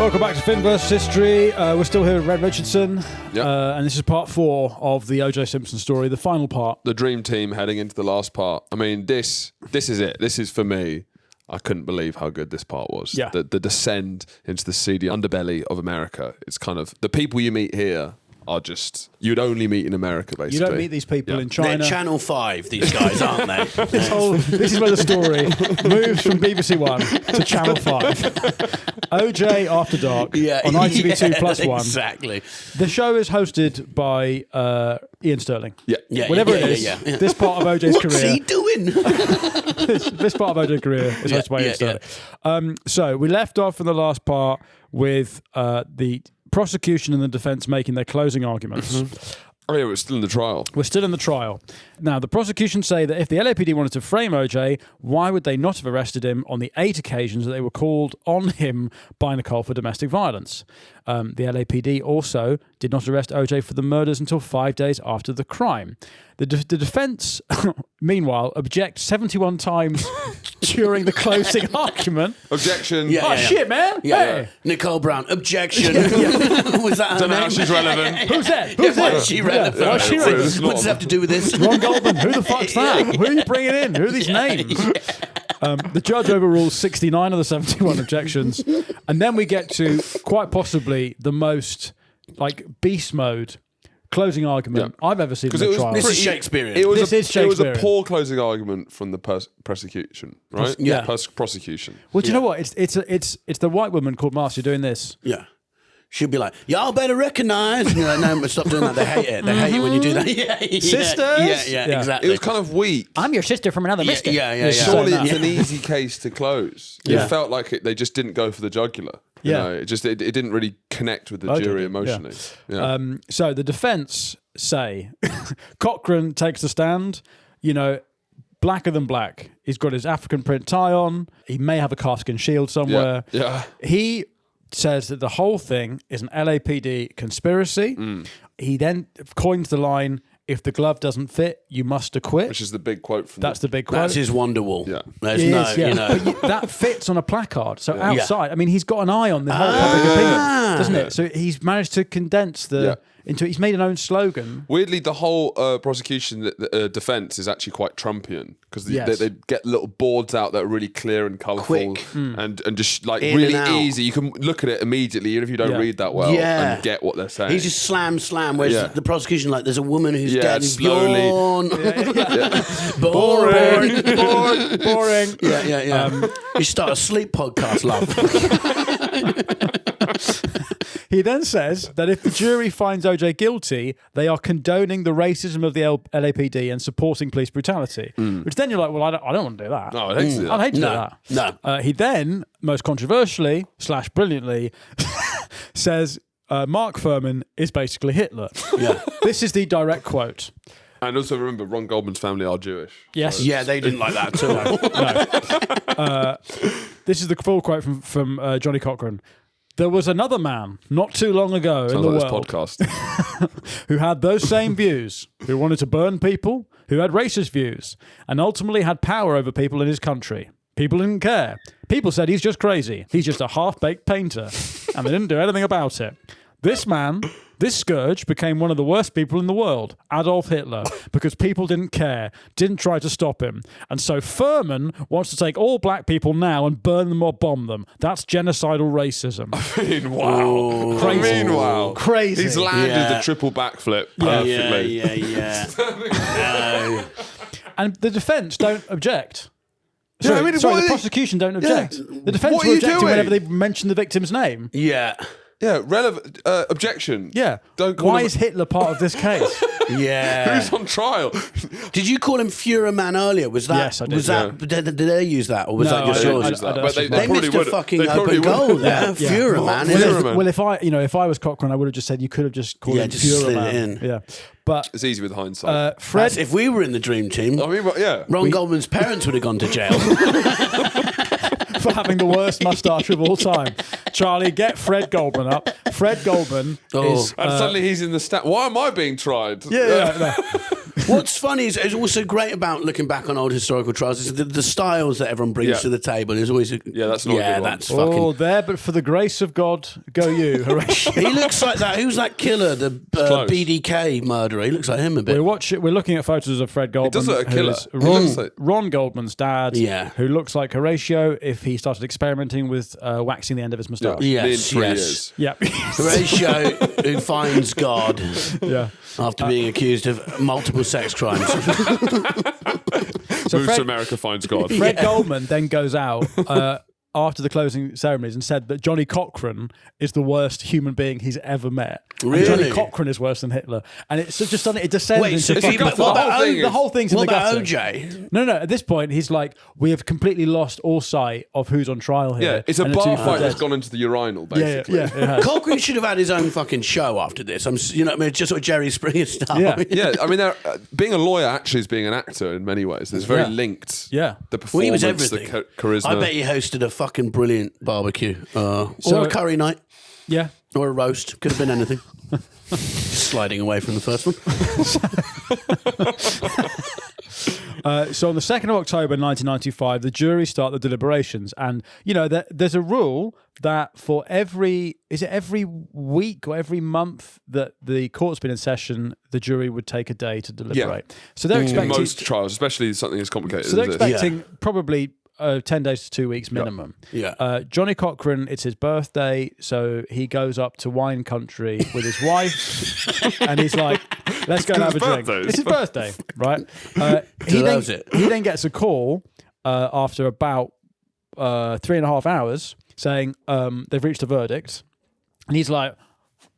welcome back to Finn vs. History. We're still here with Red Richardson, and this is part 4 of the OJ Simpson story, the final part. The dream team heading into the last part. I mean, this is it. This is, for me, I couldn't believe how good this part was. Yeah. The descent into the seedy underbelly of America. It's kind of, the people you meet here are just, you'd only meet in America, basically. You don't meet these people in China. They're Channel 5, these guys, aren't they? This is where the story moves from BBC One to Channel 5. OJ After Dark on ITV2 Plus One. Exactly. The show is hosted by Ian Sterling. Whatever it is, this part of OJ's What's career. he doing? this part of OJ's career is hosted by Ian Sterling. So we left off in the last part with the prosecution and the defense making their closing arguments. Oh yeah, we're still in the trial. We're still in the trial. Now, the prosecution say that if the LAPD wanted to frame OJ, why would they not have arrested him on the 8 occasions that they were called on him by Nicole for domestic violence? The LAPD also did not arrest OJ for the murders until 5 days after the crime. The defense, meanwhile, object 71 times during the closing argument. Objection. Shit, man. Hey. Nicole Brown, objection. Was that her Don't know name? how she's relevant. Who's that? Why is she relevant? Why is she relevant? What does it have to do with this? Ron Goldman, who the fuck's that? Who are you bringing in? Who are these names? The judge overrules 69 of the 71 objections. And then we get to quite possibly the most beast mode closing argument I've ever seen in a trial. This is Shakespearean. It was Shakespearean. a poor closing argument from the prosecution, right? Prosecution. Well, do you know what? It's the white woman called Marcia doing this. Yeah. She'll be like, y'all better recognize. And you're like, no, but stop doing that. They hate it. They hate it when you do that. Sisters? Yeah, exactly. It was kind of weak. I'm your sister from another mister. Yeah. Surely it's an easy case to close. Yeah. It felt like they just didn't go for the jugular. You know, it didn't really connect with the jury emotionally. Yeah. So the defense say Cochran takes the stand, blacker than black. He's got his African print tie on. He may have a calfskin shield somewhere. Yeah. He says that the whole thing is an LAPD conspiracy. He then coins the line, if the glove doesn't fit, you must acquit. Which is the big quote from the big quote. That's his Wonderwall. Yeah. There's But that fits on a placard. So outside, I mean, he's got an eye on the whole public opinion, doesn't it? So he's managed to condense into. He's made an own slogan. Weirdly, the whole prosecution defense is actually quite Trumpian because they get little boards out that are really clear and colourful and just really easy. You can look at it immediately, even if you don't read that well, and get what they're saying. He's just slam. Whereas the prosecution, there's a woman who's dead slowly. Boring. Boring. Yeah. You start a sleep podcast, love. He then says that if the jury finds OJ guilty, they are condoning the racism of the LAPD and supporting police brutality. Which then you're like, well, I don't want to do that. No, I'd hate to do that. I'd hate to do that. No. He then, most controversially / brilliantly, says Mark Fuhrman is basically Hitler. Yeah. This is the direct quote. And also remember, Ron Goldman's family are Jewish. Yes. Yeah, they didn't like that at all. No. This is the full quote from Johnny Cochran. There was another man not too long ago in the world podcast. who had those same views, who wanted to burn people, who had racist views, and ultimately had power over people in his country. People didn't care. People said he's just crazy. He's just a half-baked painter. And they didn't do anything about it. This man, this scourge, became one of the worst people in the world, Adolf Hitler, because people didn't care, didn't try to stop him. And so Fuhrman wants to take all black people now and burn them or bomb them. That's genocidal racism. I mean, wow. Crazy. Wow. Crazy. He's landed the triple backflip perfectly. Yeah. And the defense don't object. Yeah, Sorry, I mean, the prosecution don't object. The defense What are will you object doing? whenever they mention the victim's name. Yeah. Yeah, relevant. Objection. Yeah. Don't call Why him- is Hitler part of this case? Yeah. Who's on trial? Did you call him Fuhrman earlier? Was that? Yes, I did. Was that? Did they use that, or was that just yours? But they They probably missed a would. fucking They probably open would. goal there. Fuhrman. Well, if I was Cochran, I would have just said you could have just called him just slid Fuhrman. it in. Yeah. But It's easy with hindsight. Fred, If we were in the dream team, I mean, yeah. Ron Goldman's parents would have gone to jail. for having the worst mustache of all time. Charlie, get Fred Goldman up. Fred Goldman is... And suddenly he's in the Why am I being tried? Yeah. What's funny is also great about looking back on old historical trials is the styles that everyone brings to the table. Is always that's not a good one. That's fucking. Oh, there, but for the grace of God, go you, Horatio. He looks like that. Who's that killer? The BDK murderer. He looks like him a bit. We're looking at photos of Fred Goldman. He does look a killer. Ron Goldman's dad. Yeah. Who looks like Horatio if he started experimenting with waxing the end of his moustache. Yes. Yeah. Horatio who finds God. Yeah. After being accused of multiple sex crimes. So Moves to America, finds God. Fred Goldman then goes out after the closing ceremonies and said that Johnny Cochran is the worst human being he's ever met. Really? And Johnny Cochran is worse than Hitler. And it's just done it descends Wait, so into the whole thing's in the gutter. What about OJ? No. At this point, he's like, we have completely lost all sight of who's on trial here. Yeah, it's a bar fight that's gone into the urinal, basically. Yeah. Cochran should have had his own fucking show after this. Just sort of Jerry Springer style. Yeah. I mean, being a lawyer actually is being an actor in many ways. It's very linked. Yeah. The performance, he was everything. the charisma. I bet he hosted a fucking brilliant barbecue. Or a curry night. Yeah. Or a roast. Could have been anything. Sliding away from the first one. So on the 2nd of October 1995, the jury start the deliberations. And, there's a rule that for every week or every month that the court's been in session, the jury would take a day to deliberate. Yeah. So they're expecting... most trials, especially something as complicated So they're as this. expecting probably 10 days to 2 weeks minimum. Yeah. Johnny Cochran, it's his birthday, so he goes up to wine country with his wife, and he's like, let's go and have a drink. It's his birthday, right? He then gets a call after about 3.5 hours saying they've reached a verdict, and he's like,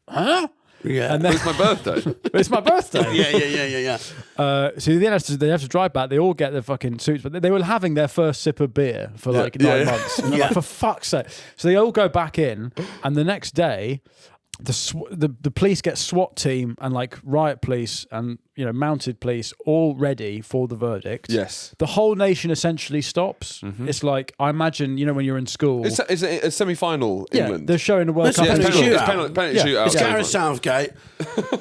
huh? Yeah, and then, it's my birthday. It's my birthday. Yeah. So they have to drive back. They all get their fucking suits, but they were having their first sip of beer for 9 months. And they're like, for fuck's sake! So they all go back in, and the next day, the police get SWAT team and like riot police and mounted police all ready for the verdict. Yes, the whole nation essentially stops. Mm-hmm. It's like, I imagine when you're in school. It's a semi-final. England. They're showing the World Cup. Penalty shootout. It's Gareth Southgate.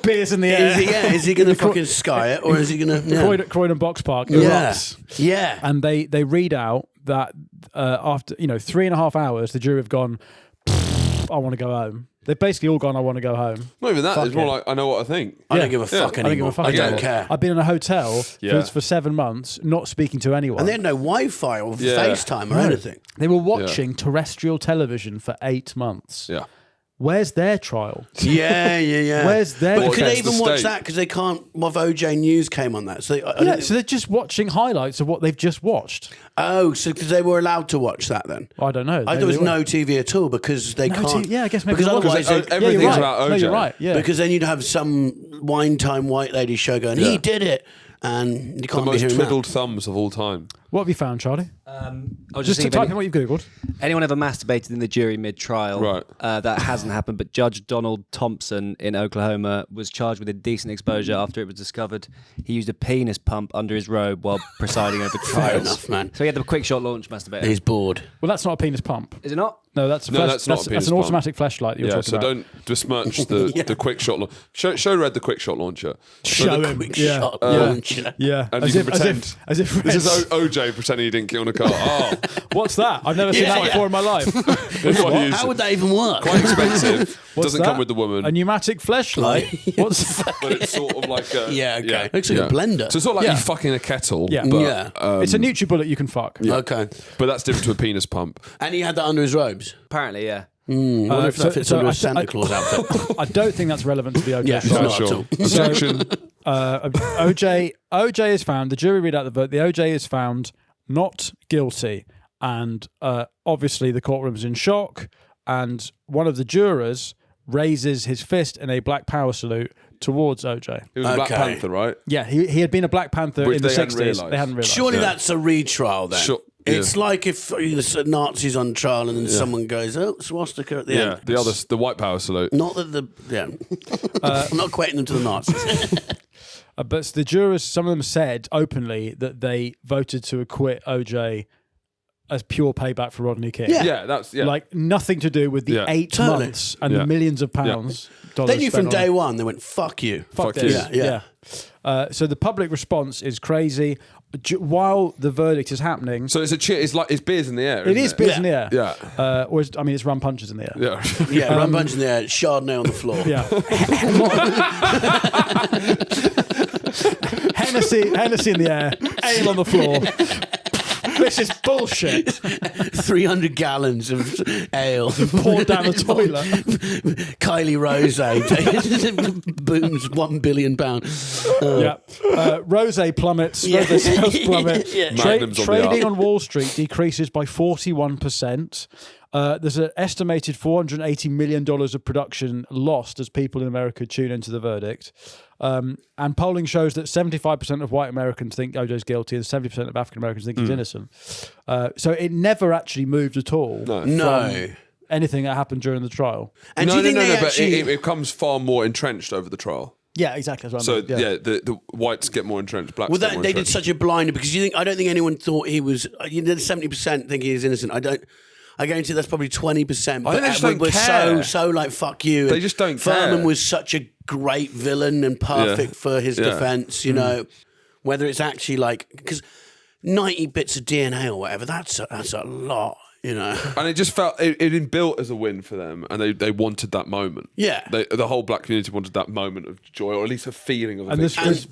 Beers in the air. Is he going to fucking sky it, or is he going to? Croydon Box Park. Yeah. And they read out that after 3.5 hours, the jury have gone, I want to go home. They've basically all gone, I want to go home. Not even that. It's more like, I know what I think. I don't give a fuck anymore. I don't care. I've been in a hotel for 7 months, not speaking to anyone. And they had no Wi-Fi or FaceTime or anything. They were watching terrestrial television for 8 months. Yeah. Where's their trial? Yeah. Where's their? But could they even watch that? Because they can't. What if OJ News came on that? So so they're just watching highlights of what they've just watched. Oh, so because they were allowed to watch that then? I don't know. I thought there was no TV at all because they can't. I guess maybe because otherwise everything's about OJ. No, you're right. Yeah. Because then you'd have some wine time white lady show going, he did it, and you can't the be most hearing twiddled that. thumbs of all time. What have you found, Charlie? I was just to type in what you've googled. Anyone ever masturbated in the jury mid-trial? Right. That hasn't happened, but Judge Donald Thompson in Oklahoma was charged with indecent exposure after it was discovered he used a penis pump under his robe while presiding over trials. Fair enough, man. So he had the quick shot launch masturbator. He's bored. Well, that's not a penis pump. Is it not? No, that's not a penis that's an pump. automatic flashlight you're talking so about. don't besmirch the quick shot launcher. Show Red the quick shot launcher. Show him. Quick shot launcher. Yeah. And you can pretend. As if this is OJ pretending he didn't kill in a car. Oh, what's that? I've never seen that before in my life. How would that even work? Quite expensive. What's Doesn't that? come with the woman. A pneumatic flashlight. What's that? But it's sort of like a... okay. Looks like a blender. So it's sort of like you fucking a kettle. Yeah. But, it's a NutriBullet you can fuck. Yeah. Okay. But that's different to a penis pump. And he had that under his robes? Apparently, yeah. I wonder if that fits under a Santa Claus outfit. I don't think that's relevant to the OJ Yeah, trial. not Sure. at all. Objection. OJ is found. The jury read out the vote. The OJ is found not guilty, and obviously the courtroom's in shock. And one of the jurors raises his fist in a Black Power salute towards OJ. He was a Black Panther, right? Yeah, he had been a Black Panther Which in the they hadn't 60s. realised. They hadn't realised. Surely that's a retrial then. Sure. It's like if Nazis on trial and then someone goes, oh, swastika at the end. Yeah, the white power salute. Not that I'm not equating them to the Nazis. But the jurors, some of them said openly that they voted to acquit OJ as pure payback for Rodney King. Yeah, that's like nothing to do with the 8 months and the millions of pounds. They knew from day one. They went, "Fuck you, fuck this." Yeah. So the public response is crazy. While the verdict is happening, so it's beers in the air. It is beers in the air. Yeah. Or it's rum punches in the air. Yeah. Rum punches in the air. Chardonnay on the floor. Yeah. Hennessy in the air. Ale on the floor. This is bullshit. 300 gallons of ale poured down the toilet. Kylie Rose booms £1 billion. Rose plummets. Rose sales plummet. Trading on Wall Street decreases by 41%. There's an estimated $480 million of production lost as people in America tune into the verdict. And polling shows that 75% of white Americans think OJ's guilty and 70% of African Americans think he's innocent. So it never actually moved at all. No. Anything that happened during the trial. And but it becomes far more entrenched over the trial. Yeah, exactly. That's what I mean. The whites get more entrenched, blacks well, get more they entrenched. did such a blinder because I don't think anyone thought he was. You did 70% think he is innocent. I guarantee that's probably 20%. But they just don't care. So like fuck you. They just don't care. Furman was such a great villain and perfect for his defense. You know, whether it's actually like because 90 bits of DNA or whatever. That's a lot. You know, and it just felt it had been built as a win for them, and they wanted that moment. Yeah, the whole black community wanted that moment of joy, or at least a feeling of. And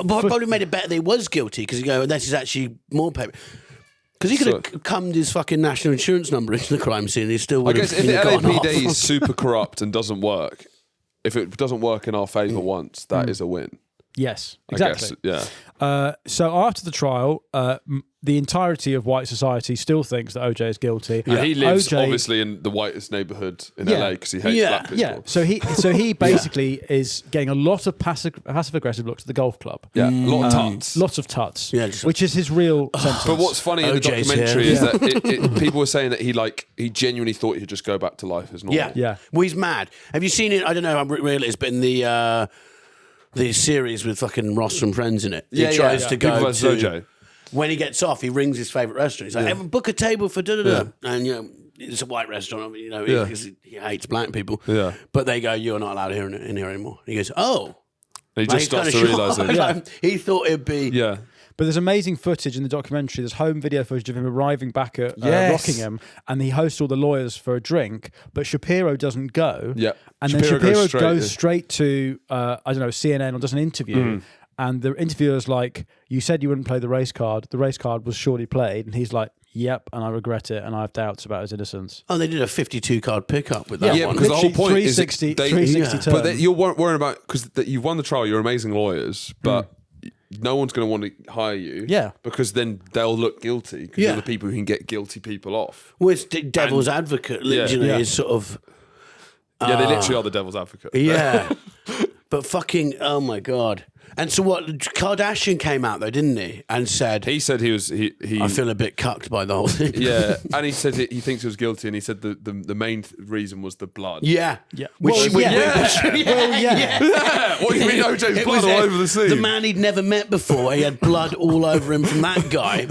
what probably made it better that he was guilty because you go, this is actually more paper. Because he could have cummed his fucking national insurance number into the crime scene. He still would have. I guess if the LAPD is super corrupt and doesn't work, if it doesn't work in our favour once, that is a win. Yes, exactly. I guess, so after the trial, the entirety of white society still thinks that OJ is guilty. Yeah. He lives obviously in the whitest neighbourhood in LA because he hates black people. Yeah, so he basically is getting a lot of passive aggressive looks at the golf club. Yeah, a lot of tuts. Lots of tuts. Yeah, which is his real sentence. But what's funny in the documentary is that people were saying that he genuinely thought he'd just go back to life as normal. Yeah. Well, he's mad. Have you seen it? I don't know how real it is, but in the series with fucking Ross from Friends in it, he tries to go to OJ. When he gets off, he rings his favourite restaurant. He's like, book a table for da-da-da. And, you know, it's a white restaurant, you know, because he hates black people. Yeah. But they go, you're not allowed in here anymore. He goes, oh. And he just starts to realise it. Like, he thought it'd be... Yeah. But there's amazing footage in the documentary. There's home video footage of him arriving back at Rockingham, and he hosts all the lawyers for a drink. But Shapiro doesn't go. Yeah, and then Shapiro goes straight to CNN or does an interview. And the interviewer's like, "You said you wouldn't play the race card. The race card was surely played." And he's like, "Yep, and I regret it, and I have doubts about his innocence." Oh, they did a 52-card pickup with that one. Yeah, because the whole point is 360 But you're worrying about because you won the trial. You're amazing lawyers, but. No one's going to want to hire you. Yeah. Because then they'll look guilty because you're the people who can get guilty people off. Well, it's devil's advocate, literally, is sort of... Yeah, they literally are the devil's advocate. Yeah. But fucking, oh my God. And so what, Kardashian came out though, didn't he? And said... He said he was... He I feel a bit cucked by the whole thing. Yeah, and he said he thinks he was guilty, and he said the main reason was the blood. Yeah. Yeah. What do you mean OJ's blood all over the scene? The man he'd never met before, he had blood all over him from that guy.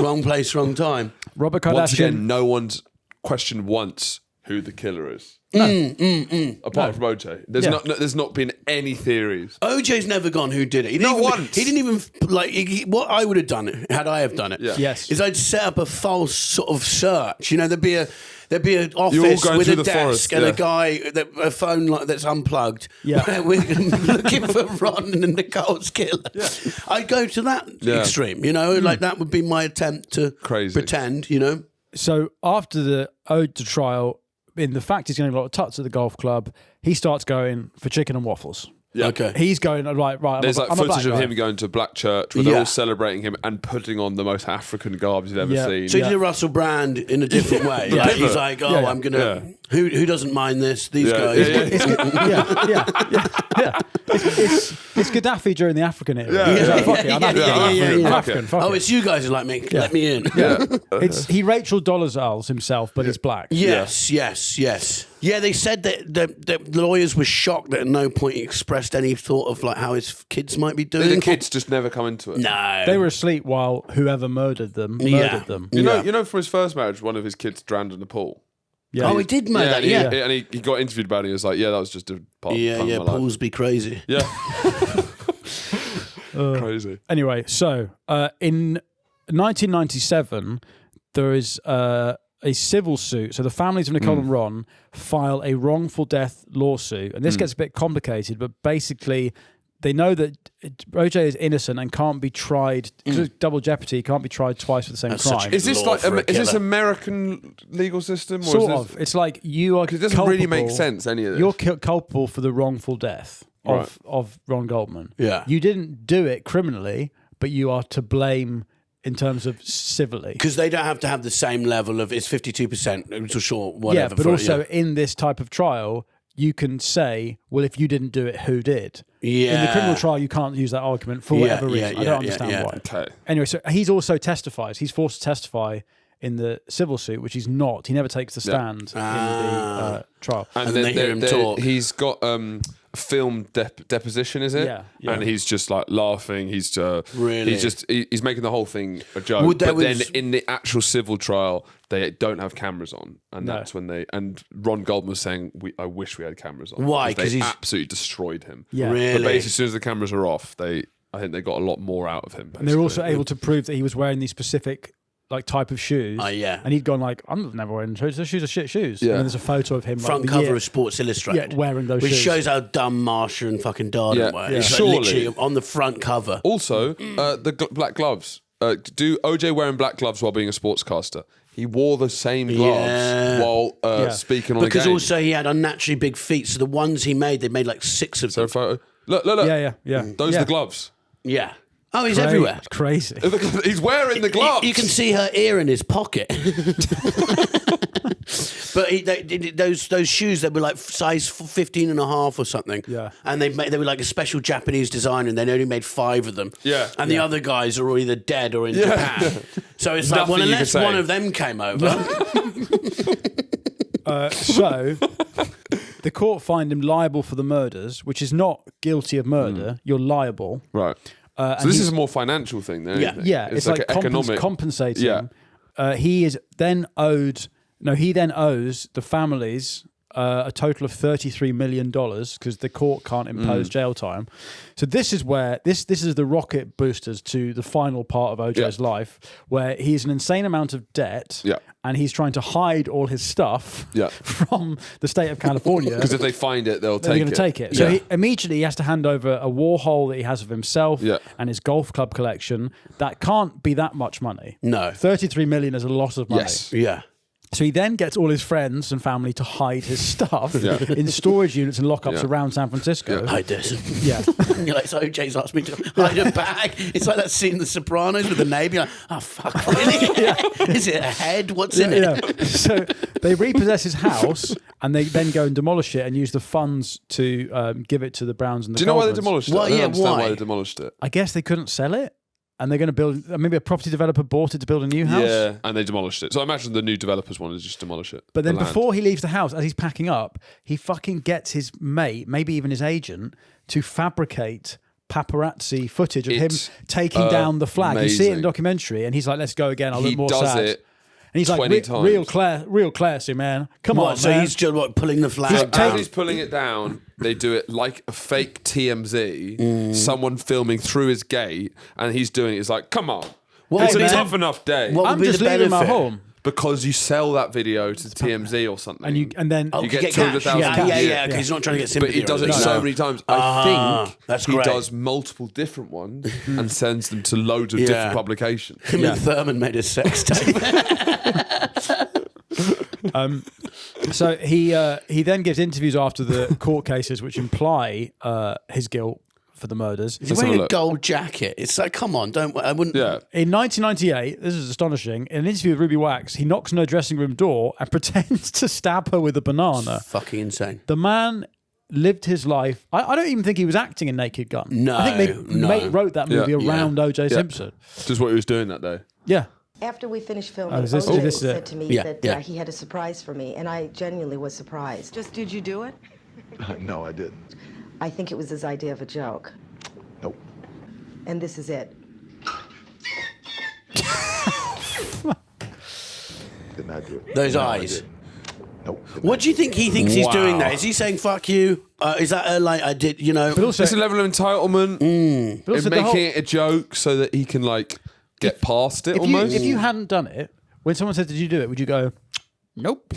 Wrong place, wrong time. Robert Kardashian... Once again, no one's questioned once who the killer is. Apart from OJ. There's not been any theories. OJ's never gone who did it. He didn't once. He didn't even what I would have done had I have done it. Yeah. Yes. Is I'd set up a false sort of search. You know, there'd be an office with a desk and a phone that's unplugged. Yeah. Where we're looking for Ron and Nicole's killer. Yeah. I'd go to that extreme. You know, like that would be my attempt to pretend. You know. So after the trial. In the fact he's getting a lot of tuts at the golf club, he starts going for chicken and waffles. Yeah. Okay. He's going, right. There's footage of him going to black church where they're all celebrating him and putting on the most African garb you've ever seen. So he did a Russell Brand in a different way. Like, he's like, I'm going to... Who doesn't mind this? These guys. It's Gaddafi during the African era. I'm African. Oh, it's you guys who like me. Let me in. He Rachel Dolezal'd himself, but he's black. Yes. Yeah, they said that the lawyers were shocked that at no point he expressed any thought of like how his kids might be doing. The kids just never come into it. No, They were asleep while whoever murdered them murdered them. You know, from his first marriage, one of his kids drowned in the pool. Yeah. Oh, he did murder that. Yeah, and he got interviewed about it. He was like, "Yeah, that was just a part of my life." Pools be crazy. Yeah, crazy. Anyway, so in 1997, there is a civil suit. So the families of Nicole and Ron file a wrongful death lawsuit. And this gets a bit complicated, but basically they know that OJ is innocent and can't be tried, because of double jeopardy, he can't be tried twice for the same crime. Is this like is this American legal system? Or Sort of. It's like you are Because it doesn't really make sense, any of this. You're culpable for the wrongful death of Ron Goldman. Yeah. You didn't do it criminally, but you are to blame in terms of civilly. Because they don't have to have the same level of, it's 52%, it was short, whatever. Yeah, but also in this type of trial, you can say, well, if you didn't do it, who did? Yeah. In the criminal trial, you can't use that argument for whatever reason. I don't understand why. Okay. Anyway, so he's also testifies. He's forced to testify in the civil suit, which he's not. He never takes the stand in the trial. And then they hear him talk. He's got a film deposition, is it? Yeah. And he's just like laughing. He's Really? he's making the whole thing a joke. Then in the actual civil trial, they don't have cameras on, and that's when Ron Goldman was saying, "I wish we had cameras on." Why? Because he's absolutely destroyed him. Yeah. Really? But basically, as soon as the cameras are off, I think they got a lot more out of him. And they're also able to prove that he was wearing these specific type of shoes. Yeah. And he'd gone like, I'm never wearing shoes. Those shoes are shit shoes. Yeah. And then there's a photo of him front like, cover of Sports Illustrated. Yeah, wearing those which shoes. shows how dumb Marsha and fucking Darden were. Yeah. It's like Surely. literally on the front cover. Also, the black gloves. Do OJ wearing black gloves while being a sportscaster? He wore the same gloves while speaking on the game. Because also he had unnaturally big feet, so the ones he made, they made like 6 of them. So photo. Look. Yeah. Those are the gloves. Yeah. Oh, he's everywhere. It's crazy. He's wearing the gloves. You can see her ear in his pocket. But those shoes, they were like size 15 and a half or something. Yeah. And they were like a special Japanese design, and they only made 5 of them. Yeah. And the other guys are either dead or in Japan. So it's like, well, unless one of them came over. So the court find him liable for the murders, which is not guilty of murder. You're liable. Right. So this is a more financial thing, then. Yeah. Isn't it? Yeah, it's like an economic compensating. Yeah. He then owes the families a total of $33 million because the court can't impose jail time. So this is where this is the rocket boosters to the final part of OJ's life, where he's an insane amount of debt, and he's trying to hide all his stuff from the state of California. Because if they find it, they're going to take it. So he immediately has to hand over a Warhol that he has of himself and his golf club collection. That can't be that much money. No. 33 million is a lot of money. Yes. Yeah. So he then gets all his friends and family to hide his stuff in storage units and lockups around San Francisco. Hide this. Yeah. You're like, so OJ's asked me to hide a bag. It's like that scene in The Sopranos with the neighbour. You're like, oh, fuck, really? Is it a head? What's in it? Yeah. So they repossess his house and they then go and demolish it and use the funds to give it to the Browns and the Do you know why they Goldmans. demolished it? Well, I don't understand why? why they demolished it. I guess they couldn't sell it. And they're going to build, maybe a property developer bought it to build a new house. Yeah, and they demolished it. So I imagine the new developers wanted to just demolish it. But then before he leaves the house, as he's packing up, he fucking gets his mate, maybe even his agent, to fabricate paparazzi footage of him taking down the flag. You see it in the documentary, and he's like, let's go again, I'll look more sad. He does it. And he's like, 20 times. real classy, man. Come on, So man. he's just pulling the flag down. As he's pulling it down, they do it like a fake TMZ, someone filming through his gate, and he's doing it. It's like, come on. It's a tough enough day. What I'm would be just the leaving my benefit? home. Because you sell that video to TMZ or something. And then you get cash. 200,000. Yeah, because he's not trying to get But sympathy. he does it or anything. so many times. I think that's he great. does multiple different ones and sends them to loads of different publications. Him and Thurman made a sex tape. So he then gives interviews after the court cases which imply his guilt for the murders. He's wearing a gold jacket. It's like, come on, I wouldn't. Yeah. In 1998, this is astonishing, in an interview with Ruby Wax, he knocks on her dressing room door and pretends to stab her with a banana. Fucking insane. The man lived his life. I don't even think he was acting in Naked Gun. No, I think they wrote that movie around OJ Yeah. Simpson. Just what he was doing that day. Yeah. After we finished filming, is this- OJ this- said to me Yeah, that yeah. he had a surprise for me, and I genuinely was surprised. Just did you do it? No, I didn't. I think it was his idea of a joke, Nope. and this is it. Did not do it. Those No, I eyes. didn't. Nope. What do you think he thinks he's doing Wow. there? Is he saying "fuck you"? Is that like I did? You know, But also, There's a level of entitlement but also in the making whole- it a joke so that he can like get past it if you, almost. if you hadn't done it, when someone said, "Did you do it?" Would you go, "Nope"?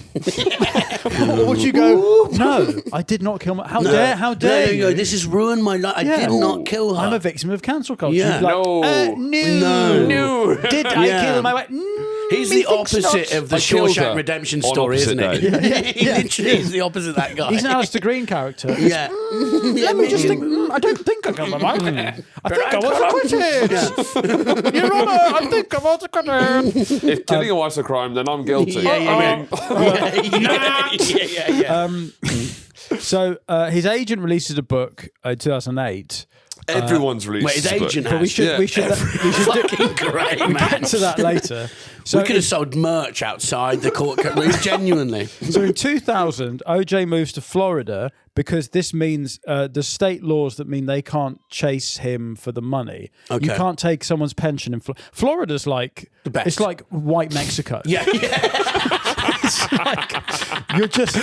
Or would you go, "No, I did not kill my"? How dare No, you? this has ruined my life. I did not kill her. I'm a victim of cancel culture. Yeah. You'd be like, No. no. Did I Yeah. kill my wife? He's the Methinks opposite not. of the I killed Shawshank her Redemption on story, isn't opposite it? He literally is the opposite of that guy. He's an Alistair Green character. Yeah. Let me just think. I don't think I killed my wife. I think I was acquitted. Your Honour, I think I was acquitted. If killing a wife's a crime, then I'm guilty. So his agent releases a book in 2008. Everyone's released. Wait, his this book. agent But has. we should Fucking great, man. get to that later. So We could have sold merch outside the courtroom, genuinely. So in 2000, OJ moves to Florida because this means the state laws that mean they can't chase him for the money. Okay. You can't take someone's pension in Florida's like The best. It's like white Mexico. Yeah. It's like you're just.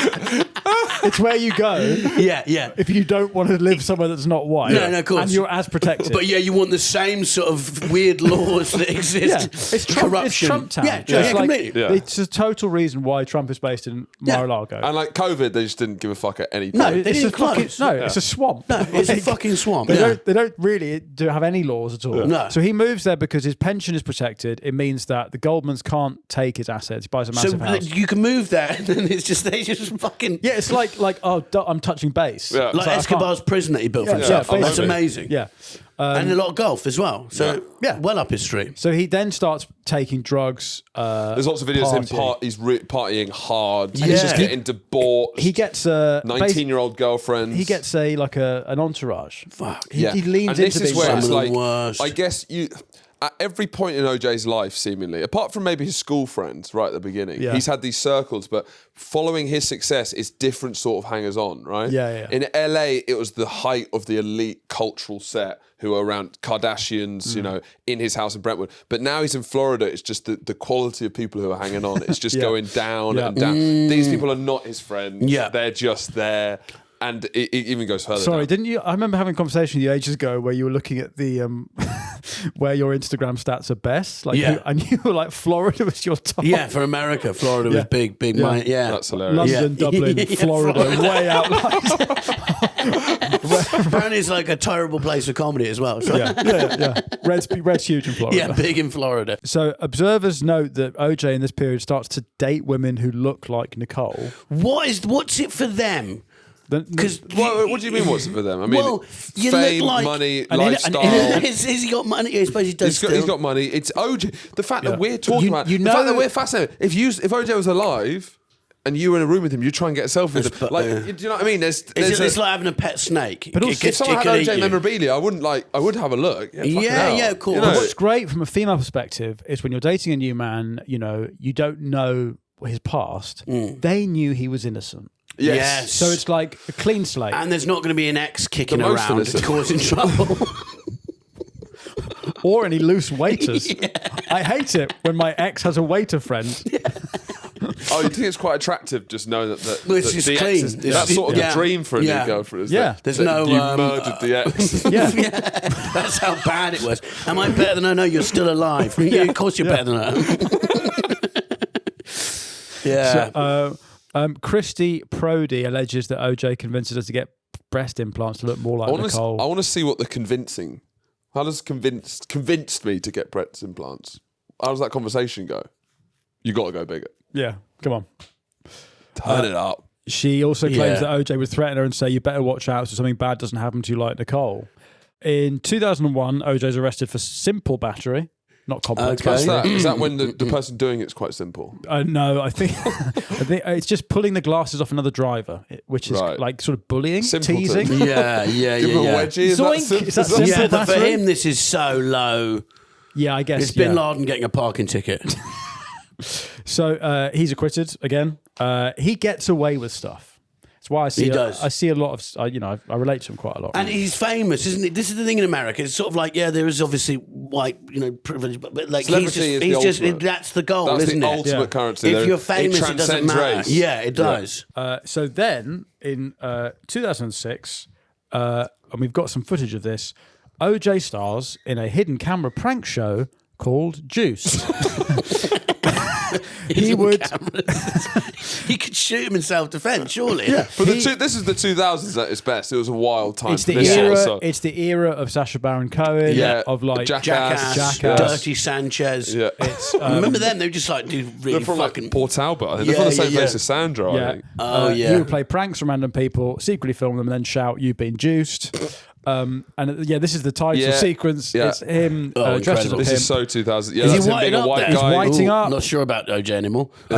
It's where you go Yeah. if you don't want to live somewhere that's not white. No, of course. And you're as protected. But yeah, you want the same sort of weird laws that exist. It's Trump, Corruption. It's Trump town. Yeah, It's like- completely. Yeah. It's a total reason why Trump is based in Mar-a-Lago. And like COVID, they just didn't give a fuck at any No, point. they it's didn't a fucking, close. no, it's a swamp. No, it's a fucking swamp. They Yeah. don't really have any laws at all. No. So he moves there because his pension is protected. It means that the Goldmans can't take his assets. He buys a So massive house. you can move there, and then it's just they just fucking Yeah, it's like I'm touching base. Yeah. It's like I can't- Escobar's prison that he built for Yeah, himself. yeah, That's basically. amazing. Yeah. And a lot of golf as well. So Yeah. well up his street. So he then starts taking drugs. There's lots of videos of him partying. he's partying hard. And Yeah. he's just getting debauched. He gets a 19-year-old girlfriend. He gets an entourage. Fuck. He leans and into this is being where Sam. it's Some of like, the worst. I guess you, at every point in OJ's life, seemingly, apart from maybe his school friends right at the beginning, Yeah. he's had these circles, but following his success is different sort of hangers-on, right? Yeah. In LA, it was the height of the elite cultural set who are around Kardashians, Mm. you know, in his house in Brentwood. But now he's in Florida, it's just the quality of people who are hanging on. It's just Yeah. going down Yeah. and down. These people are not his friends. Yeah. They're just there. And it even goes further Sorry, down. didn't you? I remember having a conversation with you ages ago where you were looking at the where your Instagram stats are best. Like, Yeah. and you were like, Florida was your top. Yeah, for America, Florida was Yeah. big. Yeah. Yeah, That's hilarious. London, Yeah. Dublin, Yeah, Florida, way out. Apparently, it's like a terrible place for comedy as well. So. yeah. Red's huge in Florida. Yeah, big in Florida. So observers note that OJ in this period starts to date women who look like Nicole. What's it for them? Because What do you mean? What's it for them? I mean, well, you fame, look like money, and lifestyle. has he got money? I suppose he does. He's got money. It's OJ. The fact that we're talking about, you the fact know- that we're fascinated. If OJ was alive and you were in a room with him, you'd try and get a selfie with him. Like, do you know what I mean? It's like having a pet snake. But also- if someone had OJ memorabilia, I would have a look. Yeah, fucking hell. yeah, of course. You know? What's great from a female perspective is when you're dating a new man, you don't know his past. They knew he was innocent. Yes. So it's like a clean slate. And there's not going to be an ex kicking The most around innocent. causing trouble. Or any loose waiters. I hate it when my ex has a waiter friend. Oh, you think it's quite attractive just knowing that Well, it's that just the clean. ex is, It's- that's sort of yeah. the dream for a Yeah. new girlfriend. Is Yeah. that, There's that no, you murdered the ex. Yeah. That's how bad it was. Am I better than her? No, you're still alive. Yeah, of course you're better than her. Yeah. So, Christy Proddy alleges that OJ convinces her to get breast implants to look more like I Nicole. want to see what the convincing. How does convinced me to get breast implants? How does that conversation go? You got to go bigger. Yeah, come on. Turn it up. She also claims Yeah. that OJ would threaten her and say, "You better watch out so something bad doesn't happen to you like Nicole." In 2001, OJ's arrested for simple battery, not complex Okay. What's battery. that? Is that when the person doing it's quite simple? No, I think it's just pulling the glasses off another driver, which is Right. like sort of bullying, Simpleton. teasing. Yeah. Give him a wedgie. Is Zoink. that Is that simple? simple? Yeah, but for battery? him, this is so low. Yeah, I guess. It's Bin Laden getting a parking ticket. So he's acquitted again. He gets away with stuff. That's why I see. I see a lot of. I relate to him quite a lot. And he's famous, isn't he? This is the thing in America. It's sort of like, there is obviously white, privilege, but like he's just that's the goal, isn't it? That's the ultimate currency. If you're famous, it doesn't matter. Race. Yeah, it does. So then in 2006, and we've got some footage of this. OJ stars in a hidden camera prank show called Juice. He could shoot him in self-defense, surely. Yeah, but this is the 2000s at its best. It was a wild time. It's the era of Sacha Baron Cohen. Yeah, of like Jackass. Dirty Sanchez. Yeah, remember them? They just like do really from fucking like Port Albert. I think they're from the same place as Sandra. I think. Oh yeah. He would play pranks on random people, secretly film them, and then shout, "You've been juiced." This is the title sequence. Yeah. It's him dressed as a This pimp. is so 2000. Yeah, Is he that's him whited being a up white there? He's guy. whiting up. Not sure about OJ anymore. He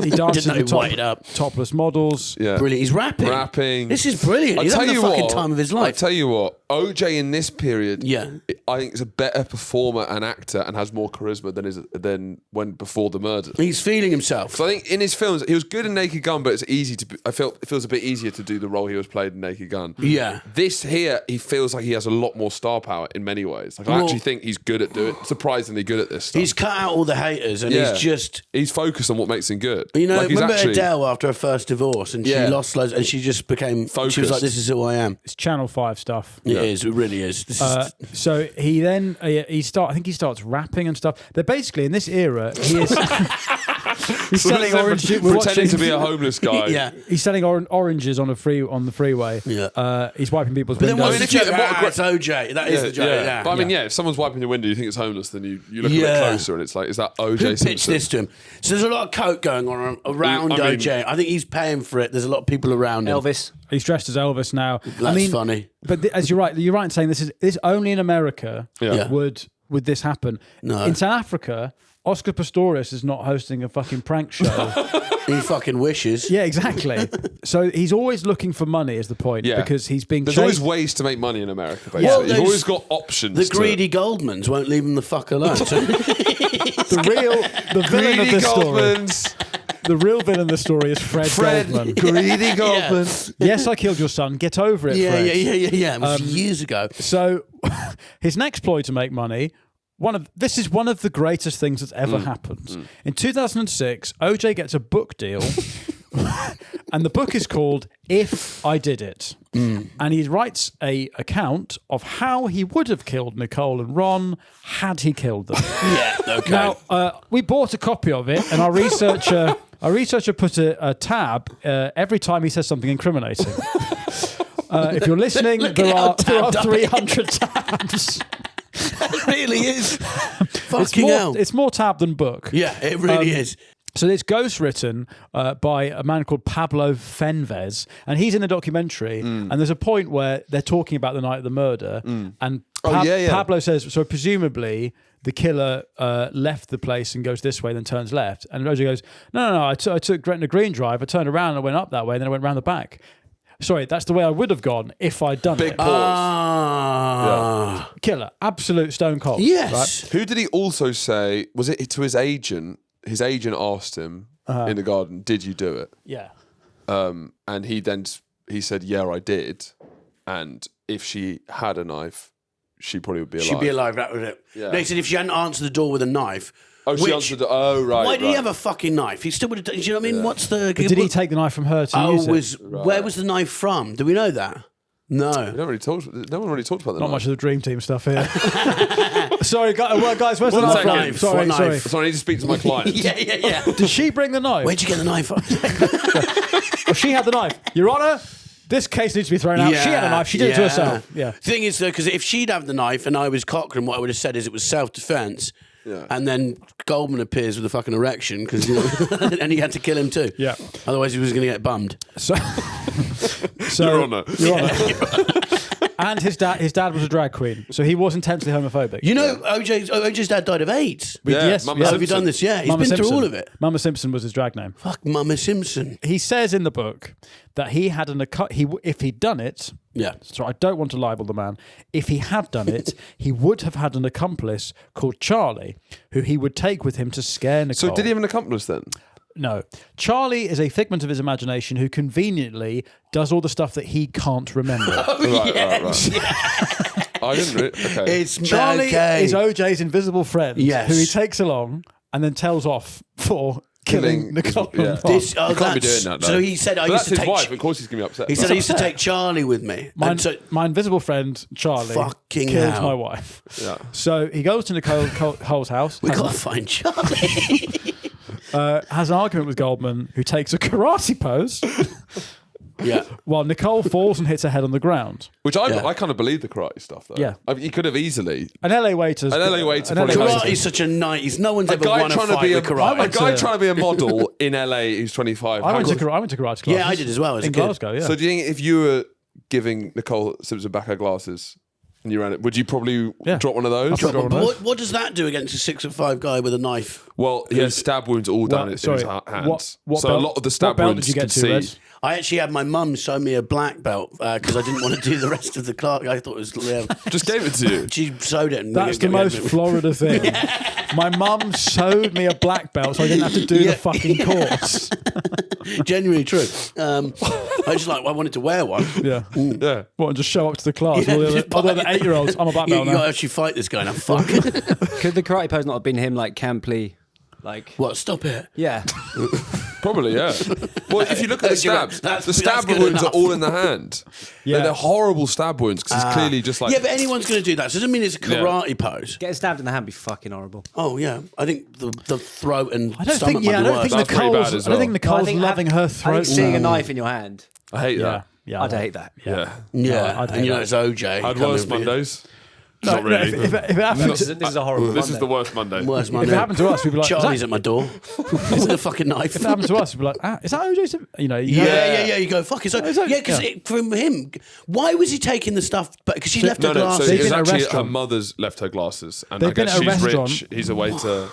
dances Didn't know with he whited up. topless models. Yeah. Brilliant. He's rapping. This is brilliant. He's having the fucking time of his life. I tell you what, OJ in this period, Yeah. I think is a better performer and actor and has more charisma than when before the murder. He's feeling himself. So I think in his films, he was good in Naked Gun, but it's easy to. I feel it feels a bit easier to do the role he was played in Naked Gun. Yeah. This here, he feels like he has a lot more star power in many ways. Like I actually think he's good at surprisingly good at this stuff. He's cut out all the haters and he's focused on what makes him good. Remember Adele after her first divorce and she lost loads and she just became focused. She was like, "This is who I am." It's Channel 5 stuff. It is. It really is. So he then I think he starts rapping and stuff. They're basically in this era. He is. He's selling orange juice. Pretending to be a homeless guy. Yeah. He's selling oranges on the freeway. Yeah. He's wiping people's But then windows. what's the joke? It's OJ. That is the joke. Yeah. But I mean, if someone's wiping your window, you think it's homeless, then you look a bit closer and it's like, is that OJ Who Simpson? pitched this to him? So there's a lot of coke going on around OJ. I think he's paying for it. There's a lot of people around him. Elvis. He's dressed as Elvis now. That's funny. But as you're right in saying this only in America would this happen. No. In South Africa, Oscar Pistorius is not hosting a fucking prank show. He fucking wishes. Yeah, exactly. So he's always looking for money is the point because he's being There's chased. always ways to make money in America, basically. Well, you've always got options. The greedy Goldmans won't leave him the fuck alone. the villain of the story. The real villain of the story is Fred Goldman. Greedy Goldman. Yes, I killed your son. Get over it, Fred. Yeah. It was years ago. So his next ploy to make money, this is one of the greatest things that's ever happened. In 2006, OJ gets a book deal, and the book is called If I Did It. And he writes a account of how he would have killed Nicole and Ron had he killed them. Yeah, okay. Now, we bought a copy of it, and our researcher put a tab every time he says something incriminating. If you're listening, there are 300 tabs. It really is. Fucking hell. It's more tab than book. Yeah, it really is. So it's ghostwritten by a man called Pablo Fenves, and he's in the documentary. And there's a point where they're talking about the night of the murder, and Pablo says, so presumably the killer left the place and goes this way, then turns left. And Roger goes, no, I took Gretna Green Drive, I turned around and I went up that way, and then I went round the back. Sorry, that's the way I would have gone if I'd done Big it. pause. Killer, absolute stone cold. Yes. Right? Who did he also say, was it to his agent? His agent asked him in the garden, did you do it? Yeah. And he said, yeah, I did. And if she had a knife, she probably would be alive. She'd be alive, that was it. Yeah. No, he said if she hadn't answered the door with a knife. Oh, she answered the... Oh, right. Why did he have a fucking knife? He still would have... Do you know what I mean? Yeah. What's the... But did he take the knife from her to use it? Where was the knife from? Do we know that? No. No one really talked about the Not knife. much of the Dream Team stuff here. Sorry, guys, where's the knife? Sorry. Sorry, I need to speak to my client. Yeah. Did she bring the knife? Where'd you get the knife from? Well, she had the knife. Your Honour, this case needs to be thrown out. She had a knife. She did it to herself. Yeah. Thing is, though, because if she'd have the knife and I was Cochrane, what I would have said is it was self-defence. Yeah. And then Goldman appears with a fucking erection because and he had to kill him too. Yeah. Otherwise, he was going to get bummed. So Your Honour. And his dad was a drag queen, so he was intensely homophobic. You know, OJ's dad died of AIDS. Yes, Mama Have you done this? Yeah, he's Mama been Simpson. through all of it. Mama Simpson was his drag name. Fuck Mama Simpson. He says in the book that he had if he'd done it. Yeah. So I don't want to libel the man. If he had done it, he would have had an accomplice called Charlie, who he would take with him to scare Nicole. So did he have an accomplice then? No. Charlie is a figment of his imagination who conveniently does all the stuff that he can't remember. Right. I didn't really... Okay. It's Charlie is OJ's invisible friend, Yes. who he takes along and then tells off for killing Nicole. Yeah. Park. This, You can't be doing that, though. So he said, I But used that's to his take. wife. Of course he's going to be upset. He said, I used to take Charlie with me. My, And so, my invisible friend Charlie Fucking killed hell. my wife. Yeah. So he goes to Nicole's house, we has, got to find Charlie. has an argument with Goldman, who takes a karate pose, yeah. while Nicole falls and hits her head on the ground. Which I kind of believe the karate stuff, though. Yeah. He could have easily... An LA waiter. probably Karate's such a night. No one's ever won a fight with karate. A guy trying to be a model in LA who's 25. I went to karate classes. Yeah, I did as well as a in kid. Glasgow. Yeah. So do you think if you were giving Nicole Simpson back her glasses and you ran it, would you probably drop one of those? I'd drop one of those. What does that do against a 6'5" guy with a knife? Well, he has stab wounds all down his hands. What So belt, a lot of the stab what belt wounds did you you get can to, Reg? see. I actually had my mum sew me a black belt because I didn't want to do the rest of the class. I thought it was. Just gave it to you. She sewed it. And That's the most Florida thing. My mum sewed me a black belt so I didn't have to do the fucking course. Genuinely true. I wanted to wear one. Yeah. Yeah. What, and just show up to the class? Yeah, all the just other buy- 8-year-olds, I'm a black You belt got to now. actually fight this guy now. Fuck. Could the karate pose not have been him like camply? Like What? Stop it. yeah, Probably, yeah. Well, if you look at the stabs, the stab good wounds are enough. all in the hand. Yeah. They're horrible stab wounds because it's clearly just like... Yeah, but anyone's going to do that. So it doesn't mean it's a karate pose. getting stabbed in the hand would be fucking horrible. Oh yeah, I think the throat and I don't stomach think, might I be don't worse. think That's pretty Nicole's, bad as I don't think well. Nicole's I think loving her I throat. think seeing a knife in your hand, I hate that. Yeah. I'd hate that. Yeah. Yeah, I'd and you hate know it's OJ. I had coming worse for you. Mondays. No, Not really. if it happened This is a horrible. This is Monday. the worst Monday. Worst if Monday. it happened to us, we'd be like, Charlie's at my door with a fucking knife. if it happened to us, we'd be like, is that OJ Simpson? You know, Yeah. You go, fuck it. Is that- Yeah, because yeah. from him, why was he taking the stuff? Because she left her No, so glasses. They've it's been at a actually her restaurant. mother's left her glasses, and They've I been guess at a she's restaurant. rich. He's a waiter.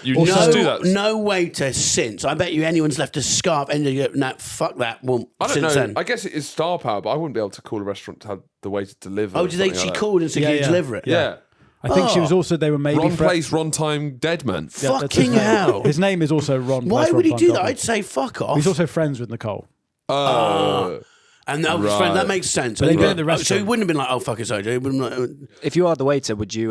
You Also- just do that. No waiter since. I bet you anyone's left a scarf and you go, nah, fuck that. Well, I don't since know. then. I guess it is star power, but I wouldn't be able to call a restaurant to have the waiter deliver. Oh, or did they? something She like that. called and said, Yeah, "Can you yeah. deliver it?" Yeah. I think she was also, they were maybe Wrong place, wrong time, dead man. Yeah, that's Fucking his name. hell. His name is also Ron. Why Place, would he Ron do that? Goldman. I'd say fuck off. He's also friends with Nicole. And that was Right. that makes sense. But they've been at the So restaurant. he wouldn't have been like, "Oh fuck, it's OJ." He wouldn't have been like, If you are the waiter, would you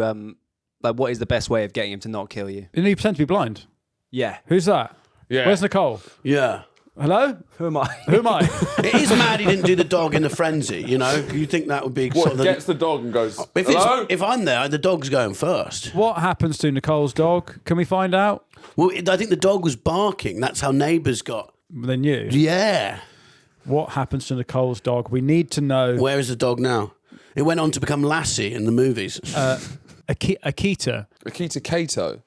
like what is the best way of getting him to not kill you? Didn't he pretend to be blind? Yeah. Who's that? Yeah. Where's Nicole? yeah. Hello? Who am I? Who am I? It is mad he didn't do the dog in the frenzy. You know, you think that would be sort What of the, gets the dog and goes, if hello? if I'm there, the dog's going first. What happens to Nicole's dog? Can we find out? Well, I think the dog was barking. That's how neighbours got. They knew. Yeah. What happens to Nicole's dog? We need to know. Where is the dog now? It went on to become Lassie in the movies. Akita. Akita Kato.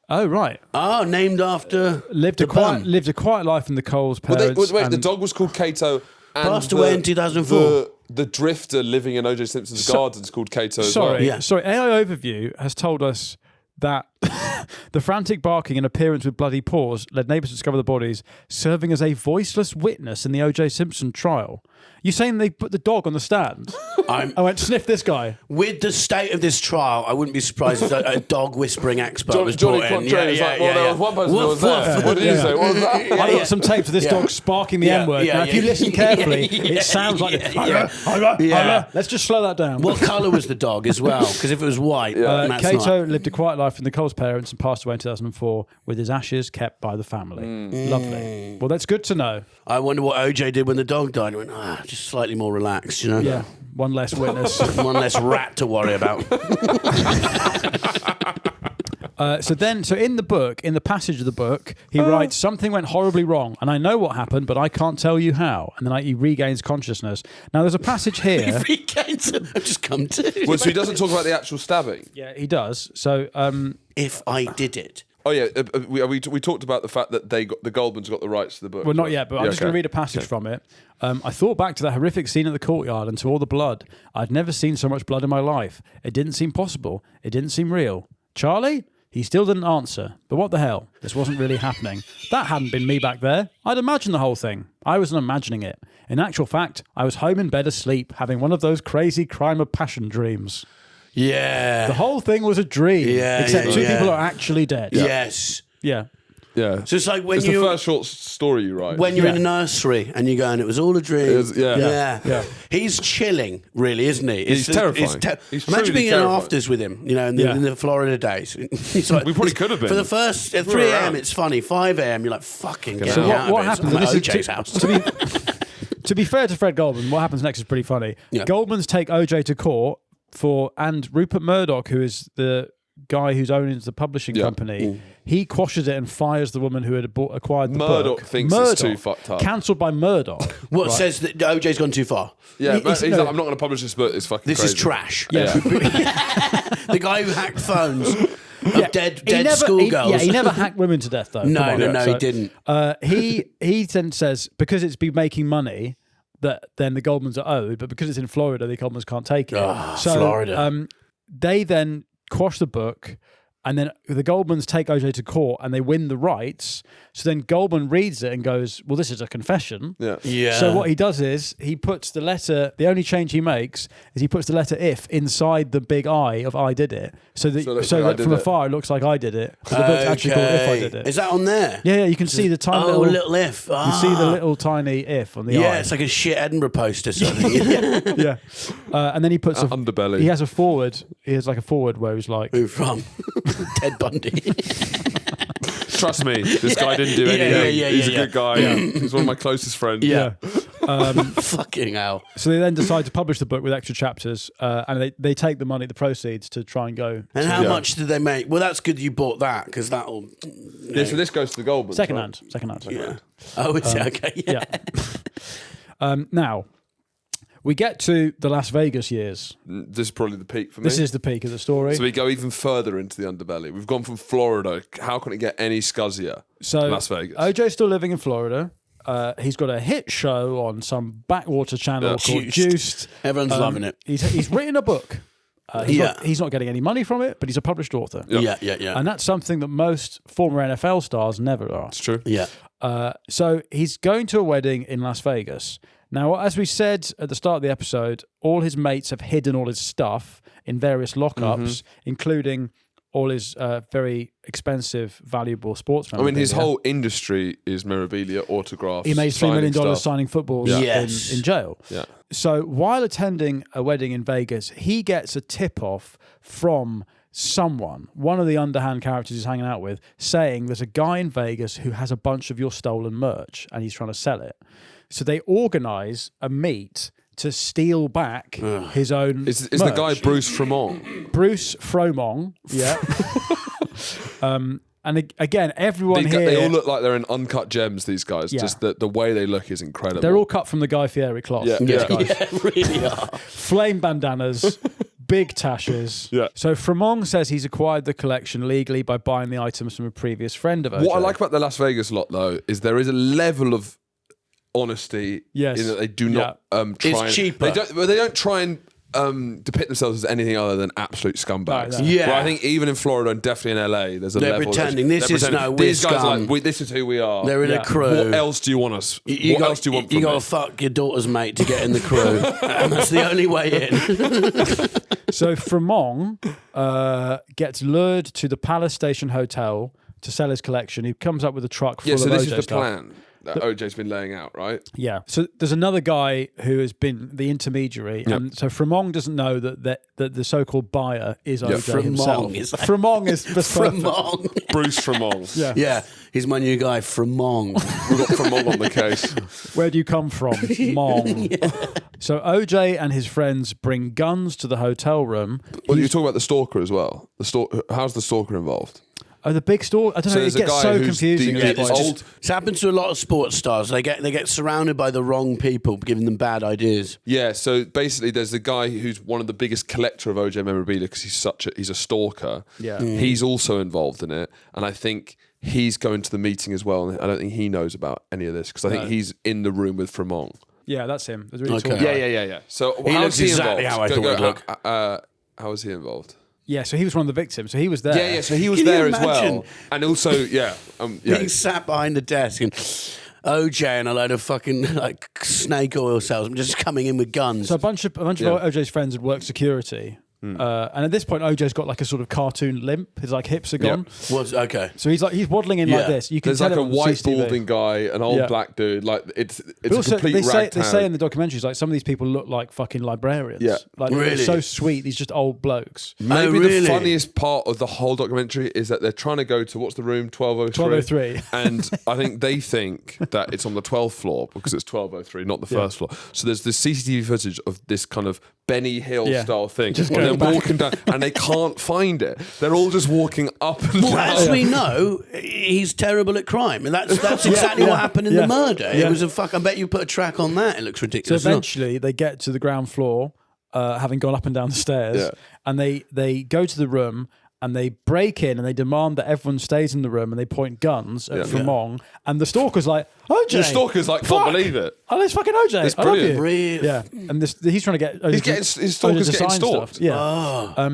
Oh, right. Oh, named after Lived the a quiet bum. lived a quiet life in Nicole's Well, parents. wait, the and- dog was called Kato. And Passed away in 2004. The drifter living in OJ Simpson's gardens called Kato as Sorry, well. Yeah. sorry. AI Overview has told us that the frantic barking and appearance with bloody paws led neighbours to discover the bodies, serving as a voiceless witness in the OJ Simpson trial. You saying they put the dog on the stand? I went, sniff this guy. With the state of this trial, I wouldn't be surprised if a dog whispering expert was Johnny brought in. Quattrone is like, well, there was one person who was there. What did he say? What was that? I got some tapes of this dog sparking the N-word. Now, if you listen carefully, it sounds like Yeah. Let's just slow that down. What colour was the dog as well? Because if it was white, that's Kato not. lived a quiet life with Nicole's parents and passed away in 2004 with his ashes kept by the family. Lovely. Well, that's good to know. I wonder what OJ did when the dog died. He went, just slightly more relaxed, you know? Yeah, one less witness. One less rat to worry about. So in the book, in the passage of the book, he writes, something went horribly wrong, and I know what happened, but I can't tell you how. And then he regains consciousness. Now, there's a passage here. I've just come to. Well, so he doesn't talk about the actual stabbing. Yeah, he does. So, If I did it. Oh yeah, we talked about the fact that the Goldmans got the rights to the book. Well, not yet, but I'm just going to read a passage from it. I thought back to that horrific scene at the courtyard and to all the blood. I'd never seen so much blood in my life. It didn't seem possible. It didn't seem real. Charlie? He still didn't answer. But what the hell? This wasn't really happening. That hadn't been me back there. I'd imagined the whole thing. I wasn't imagining it. In actual fact, I was home in bed asleep, having one of those crazy crime of passion dreams. Yeah. The whole thing was a dream. Yeah, except two people are actually dead. Yes. Yeah. Yeah. So it's like when it's the first short story you write. When you're in the nursery and you're going, it was all a dream. Yeah. He's chilling, really, isn't he? He's terrifying. Imagine being in afters with him, in the Florida days. He's like, we probably could have been. For the first, at 3 a.m. it's funny, 5 a.m. you're like, fucking get so me out what of it. happens? I'm at This OJ's house. To be fair to Fred Goldman, what happens next is pretty funny. Yeah. Goldmans take OJ to court and Rupert Murdoch, who is the guy who's owning the publishing company, he quashes it and fires the woman who had acquired the book. Murdoch thinks it's too fucked up. Cancelled by Murdoch. What says that OJ's gone too far? Yeah, he's like, I'm not going to publish this book. It's fucking This crazy. is trash. Yeah. The guy who hacked phones of dead schoolgirls. Yeah, he never hacked women to death, though. No, he didn't. He then says, because it's been making money, that then the Goldmans are owed, but because it's in Florida, the Goldmans can't take it. Florida. They then quash the book, and then the Goldmans take OJ to court and they win the rights. So then Goldman reads it and goes, well, this is a confession. Yeah. So what he does is he puts the letter, the only change he makes is he puts the letter if inside the big I of I did it. So that from afar it looks like I did it. The book's actually called If I Did It. Is that on there? Yeah, you can see the tiny little if. You see the little tiny if on the I. Yeah, it's like a shit Edinburgh post or something. Yeah. And then he puts underbelly. He has a forward. He has like a forward where he's like, who from? Ted Bundy. Trust me, this guy didn't do anything. He's a good guy. He's one of my closest friends. Yeah. Fucking hell. So they then decide to publish the book with extra chapters, and they take the money, the proceeds, to try and go. And how much did they make? Well, that's good you bought that, because that'll... Yeah, so this goes to the Goldmans. Second hand. Yeah. Oh, it's okay. Yeah. Now, we get to the Las Vegas years. This is probably the peak for me. This is the peak of the story. So we go even further into the underbelly. We've gone from Florida. How can it get any scuzzier? So Las Vegas. OJ's still living in Florida. He's got a hit show on some backwater channel called Juiced. Everyone's loving it. He's written a book. He's not getting any money from it, but he's a published author. Yeah. And that's something that most former NFL stars never are. It's true. Yeah. So he's going to a wedding in Las Vegas. Now, as we said at the start of the episode, all his mates have hidden all his stuff in various lockups, including all his very expensive, valuable sports memorabilia. I mean, his whole industry is memorabilia, autographs. He made $3 million signing footballs in jail. Yeah. So while attending a wedding in Vegas, he gets a tip-off from someone, one of the underhand characters he's hanging out with, saying there's a guy in Vegas who has a bunch of your stolen merch and he's trying to sell it. So they organise a meet to steal back his own Is the guy Bruce Fremont? Bruce Fromong, yeah. And again, everyone here... They all look like they're in Uncut Gems, these guys. Yeah. Just the way they look is incredible. They're all cut from the Guy Fieri cloth. Yeah, really are. Flame bandanas, big tashes. Yeah. So Fremont says he's acquired the collection legally by buying the items from a previous friend of OJ. What I like about the Las Vegas lot, though, is there is a level of honesty in that they do not try. It's cheaper. They don't try and depict themselves as anything other than absolute scumbags. No. Yeah. Well, I think even in Florida and definitely in LA, there's a They're level. Pretending. These guys are like, this is who we are. They're in a crew. What else do you want us? What else do you want from You got to us? fuck your daughter's mate to get in the crew. And that's the only way in. So Fremont gets lured to the Palace Station Hotel to sell his collection. He comes up with a truck full of OJ so this is the stuff. plan that OJ's been laying out, right? Yeah. So there's another guy who has been the intermediary, and so Fremont doesn't know that the so-called buyer is OJ himself. Fremont is Fremont. Bruce Fremont. Yeah, he's my new guy, Fremont. We've got Fremont on the case. Where do you come from? Mong. So OJ and his friends bring guns to the hotel room. Well, you talk about the stalker as well. How's the stalker involved? Oh, the big store. I don't know. It gets so confusing. It's happened to a lot of sports stars. They get surrounded by the wrong people, giving them bad ideas. Yeah. So basically, there's the guy who's one of the biggest collector of OJ memorabilia because he's a stalker. Yeah. He's also involved in it, and I think he's going to the meeting as well. And I don't think he knows about any of this because I think he's in the room with Fremont. Yeah, that's him. That's really Okay. tall. Yeah. So He how looks is he exactly involved? how I thought he'd look. How was he involved? Yeah, so he was one of the victims. So he was there. Yeah. So he was Can you there as imagine? well, and also Being sat behind the desk and OJ and a load of fucking like snake oil salesmen just coming in with guns. So a bunch of OJ's friends had worked security. And at this point, OJ's got like a sort of cartoon limp. His like hips are gone. Okay. So he's waddling in like this. You can There's tell like a him on white CCTV. balding guy, an old black dude. Like it's But a also, complete they ragtag. say in the documentaries, like some of these people look like fucking librarians. Yeah. Like Really? they're so sweet. These just old blokes. Maybe really? the funniest part of the whole documentary is that they're trying to go to what's the room 1203. 1203. And I think they think that it's on the 12th floor because it's 1203, not the first floor. So there's this CCTV footage of this kind of Benny Hill style thing. Just and going they're back. walking down and they can't find it. They're all just walking up and Well, down. as we know, he's terrible at crime, and that's exactly what happened in the murder. Yeah. It was a fuck. I bet you put a track on that. It looks So ridiculous. eventually they get to the ground floor, having gone up and down the stairs, and they go to the room and they break in and they demand that everyone stays in the room and they point guns at Fremont. And the stalker's like, OJ. The stalker's like, can't believe it. Oh, it's fucking OJ. It's I love brilliant. you. Brilliant. Yeah. And he's trying to get OJ His stalker's to getting sign stalked. stuff. Yeah.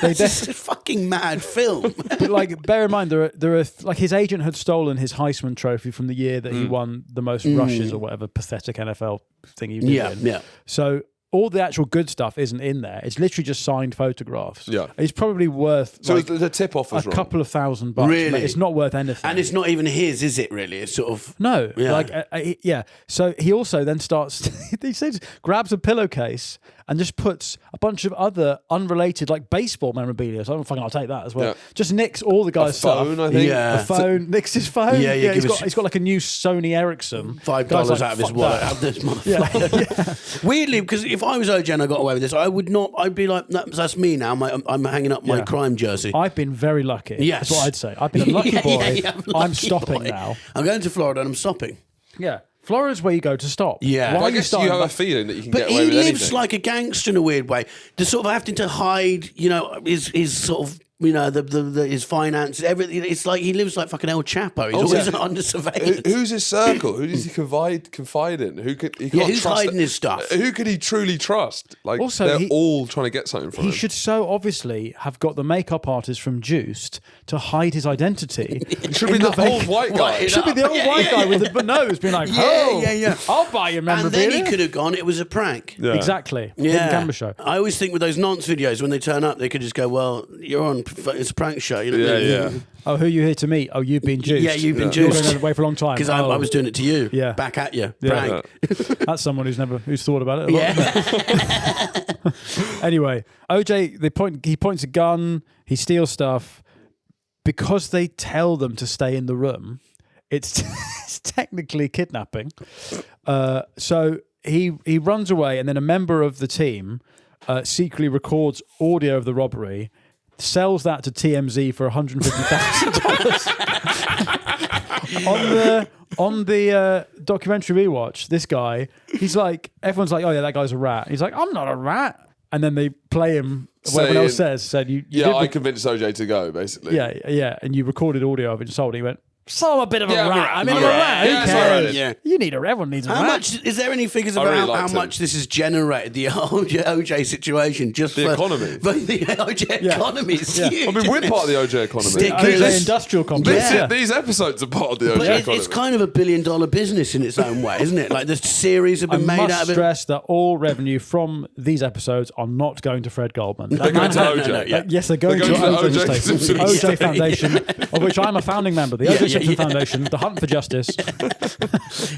This is a fucking mad film. But like, bear in mind, there are like his agent had stolen his Heisman Trophy from the year that he won the most rushes or whatever pathetic NFL thing he did. Yeah. So all the actual good stuff isn't in there. It's literally just signed photographs. Yeah. It's probably worth So like, the tip-off was a wrong. couple of $1,000. Really? Like, it's not worth anything. And it's not even his, is it? Really? It's sort of No, Yeah. like So he also then starts. He says grabs a pillowcase and just puts a bunch of other unrelated like baseball memorabilia. So I'll take that as well. Yeah. Just nicks all the guy's phone, stuff. I think. Yeah. A phone, nicks his phone. Yeah, he's got like a new Sony Ericsson. $5 Guy's like, out of his "Fuck wallet. that." Have this motherfucker. Weirdly, because if I was OJ and I got away with this, I would not. I'd be like, that's me now. I'm hanging up my Yeah. crime jersey. I've been very lucky. Yes. That's what I'd say. I've been a lucky boy. I'm I'm lucky stopping boy. now. I'm going to Florida and I'm stopping. Yeah. Florida's where you go to stop. Yeah. Why But I are you guess you starting have a back- feeling that you can But get he away with lives anything. like a gangster in a weird way. The sort of having to hide, his sort of, his finances, everything. It's like he lives like fucking El Chapo. He's Also, always under surveillance. Who's his circle? Who does he confide in? Who could he can't who's trust hiding his stuff? Who could he truly trust? Like Also, they're all trying to get something from He him. should so obviously have got the makeup artist from Juiced to hide his identity. It should be the old white guy. It should be the old white guy with the nose being like, Yeah. I'll buy your And memorabilia. then he could have gone, it was a prank. Yeah. Exactly. Hidden camera show. I always think with those nonce videos, when they turn up, they could just go, well, you're on, it's a prank show. You know what I mean? Yeah. Oh, who are you here to meet? Oh, you've been juiced. Yeah, you've been You've juiced. been away for a long time. Because Oh. I was doing it to you. Yeah. Back at you. Yeah. Prank. That's someone who's thought about it a lot. Yeah. Anyway, OJ, he points a gun, he steals stuff. Because they tell them to stay in the room, it's technically kidnapping. So he runs away, and then a member of the team secretly records audio of the robbery, sells that to TMZ for $150,000. On the documentary we watched, this guy, he's like, everyone's like, oh yeah, that guy's a rat. He's like, I'm not a rat. And then they play him. What everyone else said, you I convinced OJ to go, basically. yeah, and you recorded audio of it and sold it. He went, so I'm a bit of a Yeah, rat. I'm in a I'm a rat. rat. Who Yeah, it's cares? alright. Yeah. You need everyone needs a How rat. much is there any figures I about really how liked much this has generated the OJ situation? Just The for, economy. But the OJ Yeah. economy is Yeah. huge. I mean, we're part of the OJ economy. Stick- OJ industrial complex. Yeah. These episodes are part of the OJ But economy. it's kind of $1 billion business in its own way, isn't it? Like the series have I been made must out of it. stress that all revenue from these episodes are not going to Fred Goldman. They're going to OJ. no, yeah. Yes, they're going They're to going to OJ the estate. OJ OJ Simpson Foundation, of which I'm a founding member. The OJ Simpson Foundation, the hunt for justice.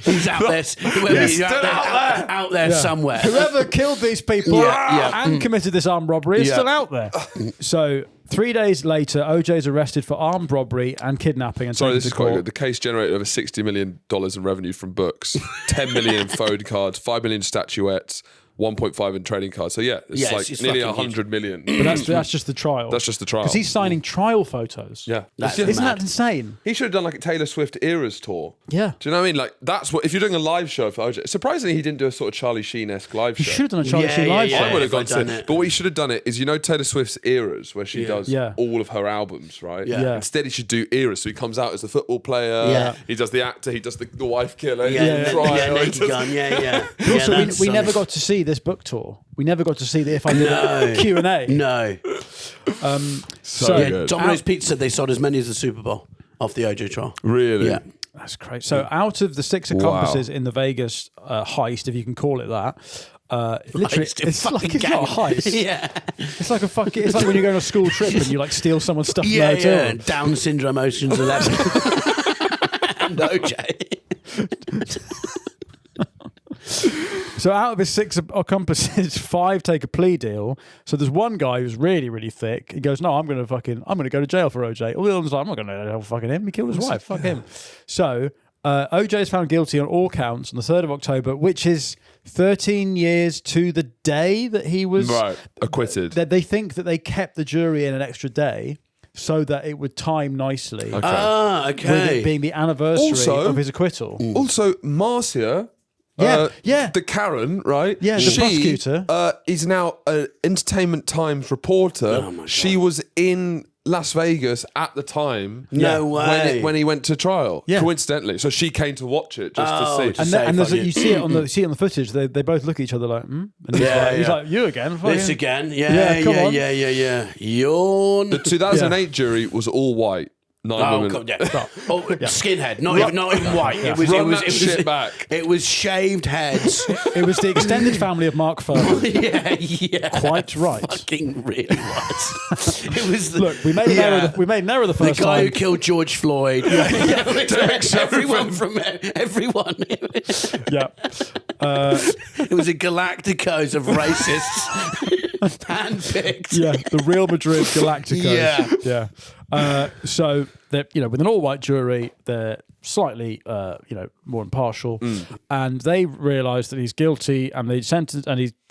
He's out there, he's out there somewhere. Whoever killed these people and committed this armed robbery is Yeah. still out there. So 3 days later, OJ is arrested for armed robbery and kidnapping. And Sorry, taken this to is quite court. good. The case generated over $60 million in revenue from books, 10 million phone cards, 5 million statuettes, 1.5 in trading cards. So yeah, it's nearly 100 million. But that's just the trial. That's just the trial. Because he's signing trial photos. Yeah. Isn't that insane? He should have done like a Taylor Swift Eras tour. Yeah. Do you know what I mean? Like that's what, if you're doing a live show for OJ, surprisingly he didn't do a sort of Charlie Sheen-esque live He show. should have done a Charlie Sheen live show. I would have gone to it. But what he should have done is, Taylor Swift's Eras, where she does all of her albums, right? Yeah. Instead he should do Eras. So he comes out as the football player. Yeah. He does the actor. He does the wife killer. Naked Gun. Yeah. Also, we never got to see this book tour. We never got to see the If I Did It Q&A. No. So good. Domino's Pizza said they sold as many as the Super Bowl off the OJ trial. Really? Yeah. That's great. So out of the 6 accomplices in the Vegas heist, if you can call it that, literally, it's not a heist. Yeah. It's like it's like when you go on a school trip and you like steal someone's stuff. Yeah. Down syndrome, Ocean's 11. And OJ. So out of his 6 accomplices, 5 take a plea deal. So there's one guy who's really, really thick. He goes, "No, I'm going to go to jail for OJ." All the others like, "I'm not going to go to jail for fucking him. He killed his wife. Fuck him." So OJ is found guilty on all counts on the 3rd of October, which is 13 years to the day that he was acquitted. They think that they kept the jury in an extra day so that it would time nicely. Okay. With it being the anniversary of his acquittal. Also, Marcia. The Karen, right? Yeah, the prosecutor. Is now an Entertainment Times reporter. Oh my God. She was in Las Vegas at the time. No way. When he went to trial. Yeah. Coincidentally. So she came to watch it just to see. And you see it on the footage. They both look at each other like, And he's like, "You again? This again? Yeah. Yawn. The 2008 jury was all white. 9 women. God, skinhead, not even white. It was back. It was shaved heads. It was the extended family of Mark Furman. yeah. Quite right. Fucking really was. It was. Look, we made an error the first time. The guy time. who killed George Floyd. Everyone from everyone. Yeah. It was a Galacticos of racists. Handpicked. Yeah, the Real Madrid Galacticos. Yeah. So they're, with an all-white jury, they're slightly, more impartial, and they realise that he's guilty, and they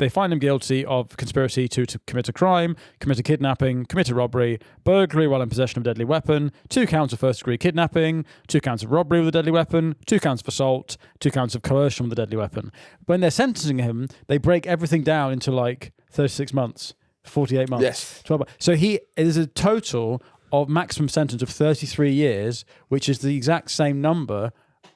find him guilty of conspiracy to commit a crime, commit a kidnapping, commit a robbery, burglary while in possession of a deadly weapon, 2 counts of first-degree kidnapping, 2 counts of robbery with a deadly weapon, 2 counts of assault, 2 counts of coercion with a deadly weapon. When they're sentencing him, they break everything down into like 36 months, 48 months, yes. 12 months. So there's a total of maximum sentence of 33 years, which is the exact same number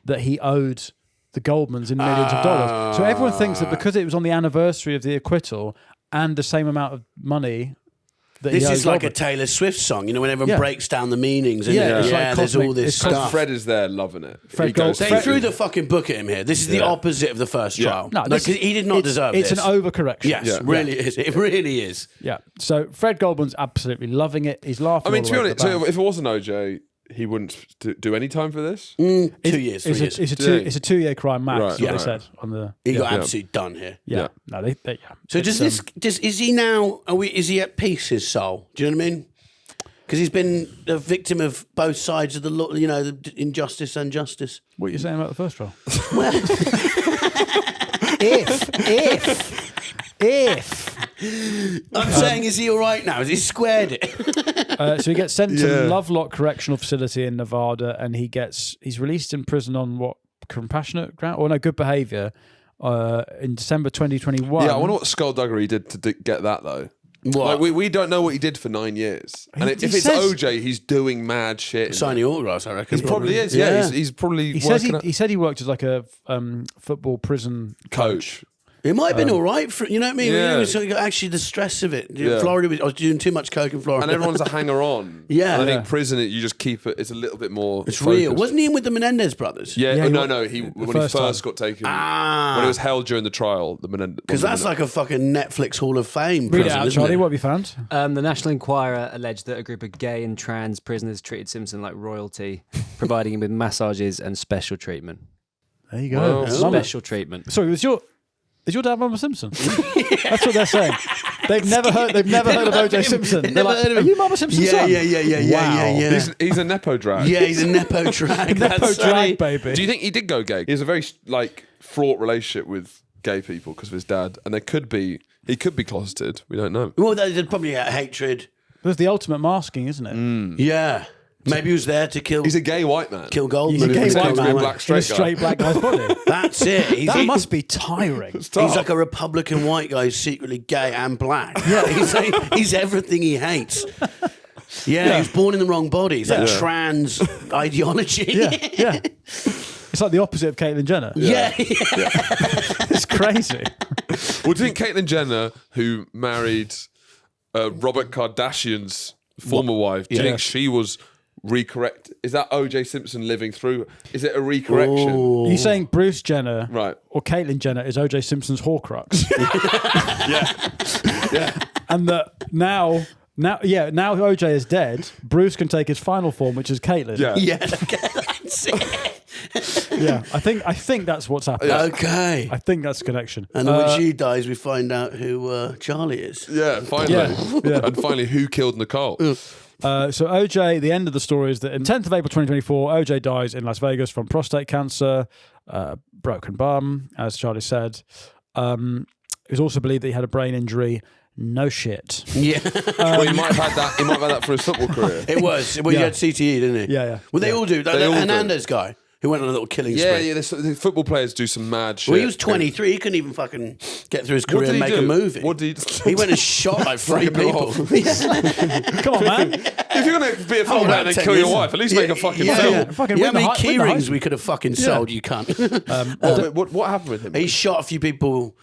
that he owed the Goldmans in millions of dollars. So everyone thinks that because it was on the anniversary of the acquittal and the same amount of money that this he owed is like Goldman. a Taylor Swift song, when everyone breaks down the meanings. It's there's all this stuff. Fred is there loving it. They threw the fucking book at him here. This is the opposite of the first trial. No, he did not deserve this. It's an overcorrection. Yes, really is. It really is. Yeah. So Fred Goldman's absolutely loving it. He's laughing. I mean, to be honest, so if it wasn't OJ, he wouldn't do any time for this. 2 years. It's a 2-year crime max. They said on the. He got absolutely done here. Yeah. No, they. So is he now? Is he at peace? His soul? Do you know what I mean? Because he's been a victim of both sides of the law. The injustice and justice. What are you saying about the first trial? Well, if. I'm saying, is he all right now? Has he squared it? So he gets sent to Lovelock Correctional Facility in Nevada, and he's released in prison on what, compassionate ground or no, good behaviour in December 2021. Yeah, I wonder what skullduggery he did to get that though. What? Like we don't know what he did for 9 years, and if it's OJ, he's doing mad shit. Signing autographs, I reckon. He probably is. Yeah, he's probably. He said he worked as like a football prison coach. It might have been all right for, you know what I mean? Yeah. So actually the stress of it. Florida, I was doing too much coke in Florida. And everyone's a hanger-on. Yeah. And I think prison, you just keep it, it's a little bit more It's focused. real. Wasn't he in with the Menendez brothers? Yeah, when he first got taken, when he was held during the trial, the Menendez. Because that's like a fucking Netflix Hall of Fame Read prison, it out, isn't Charlie. it? What have you found? The National Enquirer alleged that a group of gay and trans prisoners treated Simpson like royalty, providing him with massages and special treatment. There you go. Special treatment. Sorry, is your dad Mama Simpson? That's what they're saying. They've never heard of OJ Simpson. They're like, are you Mama Simpson's son? Yeah. He's a Nepo drag. Yeah, he's a Nepo drag. Nepo drag, baby. Do you think he did go gay? He has a very fraught relationship with gay people because of his dad, and he could be closeted. We don't know. Well, there's probably hatred. There's the ultimate masking, isn't it? Yeah. Maybe he was there to kill. He's a gay white man. Kill Goldman. He's a gay white man. Black straight in a straight black guy's body. That's it. That must be tiring. He's like a Republican white guy who's secretly gay and black. Yeah, he's everything he hates. Yeah, he was born in the wrong body. He's like trans ideology. Yeah. It's like the opposite of Caitlyn Jenner. Yeah. It's crazy. Well, do you think Caitlyn Jenner, who married Robert Kardashian's former wife, do you think she was recorrect? Is that OJ Simpson living through? Is it a recorrection? Are you saying Bruce Jenner or Caitlyn Jenner is OJ Simpson's Horcrux? Yeah. And that now OJ is dead, Bruce can take his final form, which is Caitlyn. Yeah. That's it. Yeah, I think that's what's happening. Okay. I think that's the connection. And then when she dies, we find out who Charlie is. Yeah, finally. Yeah. And finally, who killed Nicole? So OJ, the end of the story is that on 10th of April 2024, OJ dies in Las Vegas from prostate cancer, broken bum, as Charlie said. It was also believed that he had a brain injury. No shit. Yeah. Well, he might have had that. He might have had that for his football career. It was. Well, he had CTE, didn't he? Yeah. Well, they all do. They all do. Hernandez guy who went on a little killing spree. Yeah. The football players do some mad shit. Well, he was 23. He couldn't even fucking get through his career and make a movie. What did he went and shot like 3 people. Come on, man. If you're going to be a football player and then kill your wife, at least make a fucking film. Yeah. Fucking How many win the key heist. rings we could have fucking sold, you cunt. What happened with him? He shot a few people.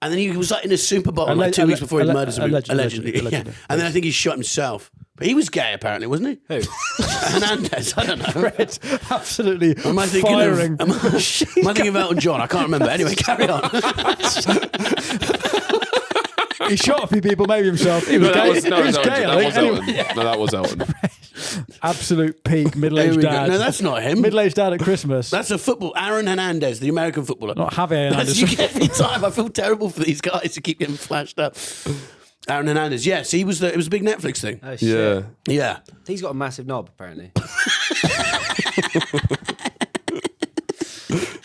And then he was like in a Super Bowl like 2 weeks before he murdered somebody. Allegedly. Yeah. And then I think he shot himself. But he was gay, apparently, wasn't he? Who? Hernandez. I don't know. Fred, absolutely Am I thinking firing. am I thinking of Elton John? I can't remember. Anyway, carry on. He shot a few people, maybe himself. He was gay. That was Elton. Absolute peak middle-aged dad. No, that's not him. Middle-aged dad at Christmas. That's a football. Aaron Hernandez, the American footballer. Not Javier Hernandez. You get every time. I feel terrible for these guys who keep getting flashed up. Aaron Hernandez. Yes, it was a big Netflix thing. Oh, shit. Yeah. He's got a massive knob, apparently.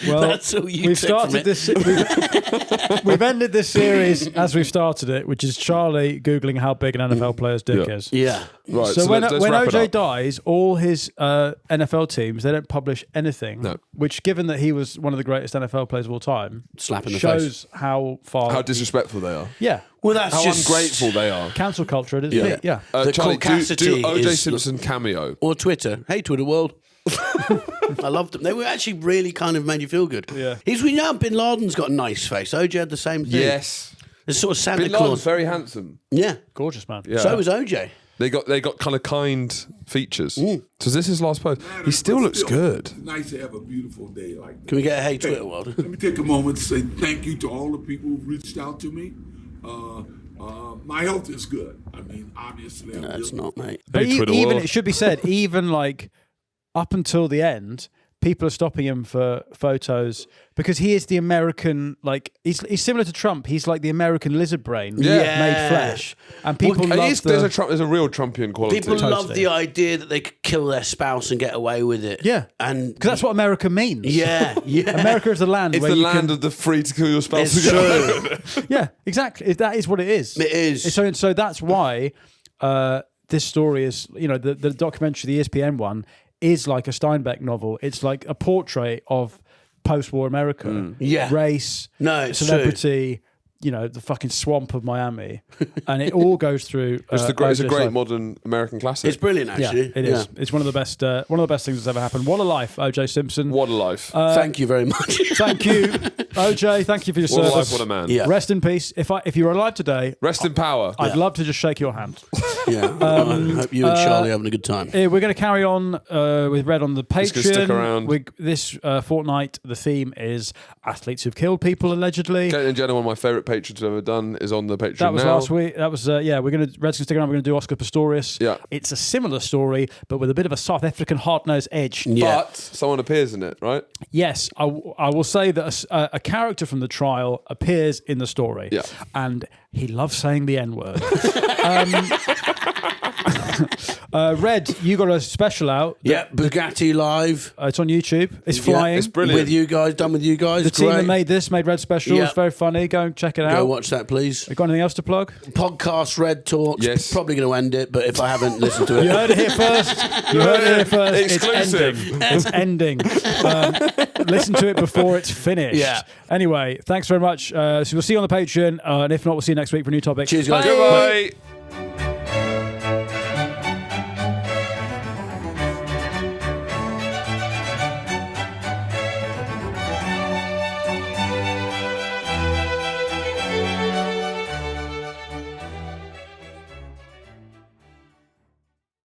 Well, that's all you we've took started from this. We've ended this series as we've started it, which is Charlie googling how big an NFL player's dick is. Yeah. Right. So when let's wrap it OJ up. dies, all his NFL teams, they don't publish anything. No. Which, given that he was one of the greatest NFL players of all time, Slap in the shows how far How disrespectful they are. Yeah. Well, that's How just ungrateful they are. Cancel culture at its Yeah. peak. Yeah. The Charlie, do caucasity OJ is- Simpson cameo. Or Twitter. Hey, Twitter world. I loved them. They were actually really kind of made you feel good. Yeah. Bin Laden's got a nice face. OJ had the same thing. Yes. It's sort of Santa Bin Laden's Claus. very handsome. Yeah. Gorgeous, man. Yeah. So was OJ. They got kind of kind features. So is this his last post? He still looks good. It's nice to have a beautiful day like that. Can we get a Hey Twitter world? Let me take a moment to say thank you to all the people who've reached out to me. My health is good. I mean, obviously. No, it's not, mate. But Hey, Twitter even world. it should be said, even like up until the end, people are stopping him for photos because he is the American, like he's similar to Trump. He's like the American lizard brain made flesh, and people love there's a real Trumpian quality. People Totally. love the idea that they could kill their spouse and get away with it. Yeah, and because that's what America means. Yeah. America is the land. It's where the you land can, of the free to kill your spouse. It's true. Yeah, exactly. That is what it is. It is. So that's why this story is, the documentary, the ESPN one, is like a Steinbeck novel. It's like a portrait of post-war America. Yeah. Race, No, it's celebrity, the fucking swamp of Miami. And it all goes through. It's a OJ's great life. modern American classic. It's brilliant, Yeah, actually. it is. It's one of the best things that's ever happened. What a life, OJ Simpson. What a life. Thank you very much. Thank you, OJ. Thank you for your What a service. life, what a man. Yeah. Rest in peace. If you're alive today, Rest in power. I'd love to just shake your hand. Yeah. I hope you and Charlie are having a good time. We're going to carry on with Red on the Patreon. Just gonna stick around. This fortnight, the theme is athletes who've killed people allegedly. Caitlyn Jenner, one of my favourite patrons I've ever done, is on the Patreon That was now. last week. That was Red's going to stick around. We're going to do Oscar Pistorius. Yeah. It's a similar story, but with a bit of a South African hard-nosed edge. Yeah. But someone appears in it, right? Yes, I will say that a character from the trial appears in the story. Yeah. And He loves saying the N-word. Red, you got a special out. Yeah, Bugatti Live. It's on YouTube. It's flying. It's brilliant. With you guys, done with you guys. The team that made Red Special. Yeah. It's very funny. Go and check it out. Go watch that, please. You got anything else to plug? Podcast Red Talks. Yes. Probably going to end it, but if I haven't listened to it. You heard it here first. You heard it here first. Exclusive. It's ending. Listen to it before it's finished. Yeah. Anyway, thanks very much. So we'll see you on the Patreon. And if not, we'll see you next week for a new topic. Cheers, guys. Goodbye.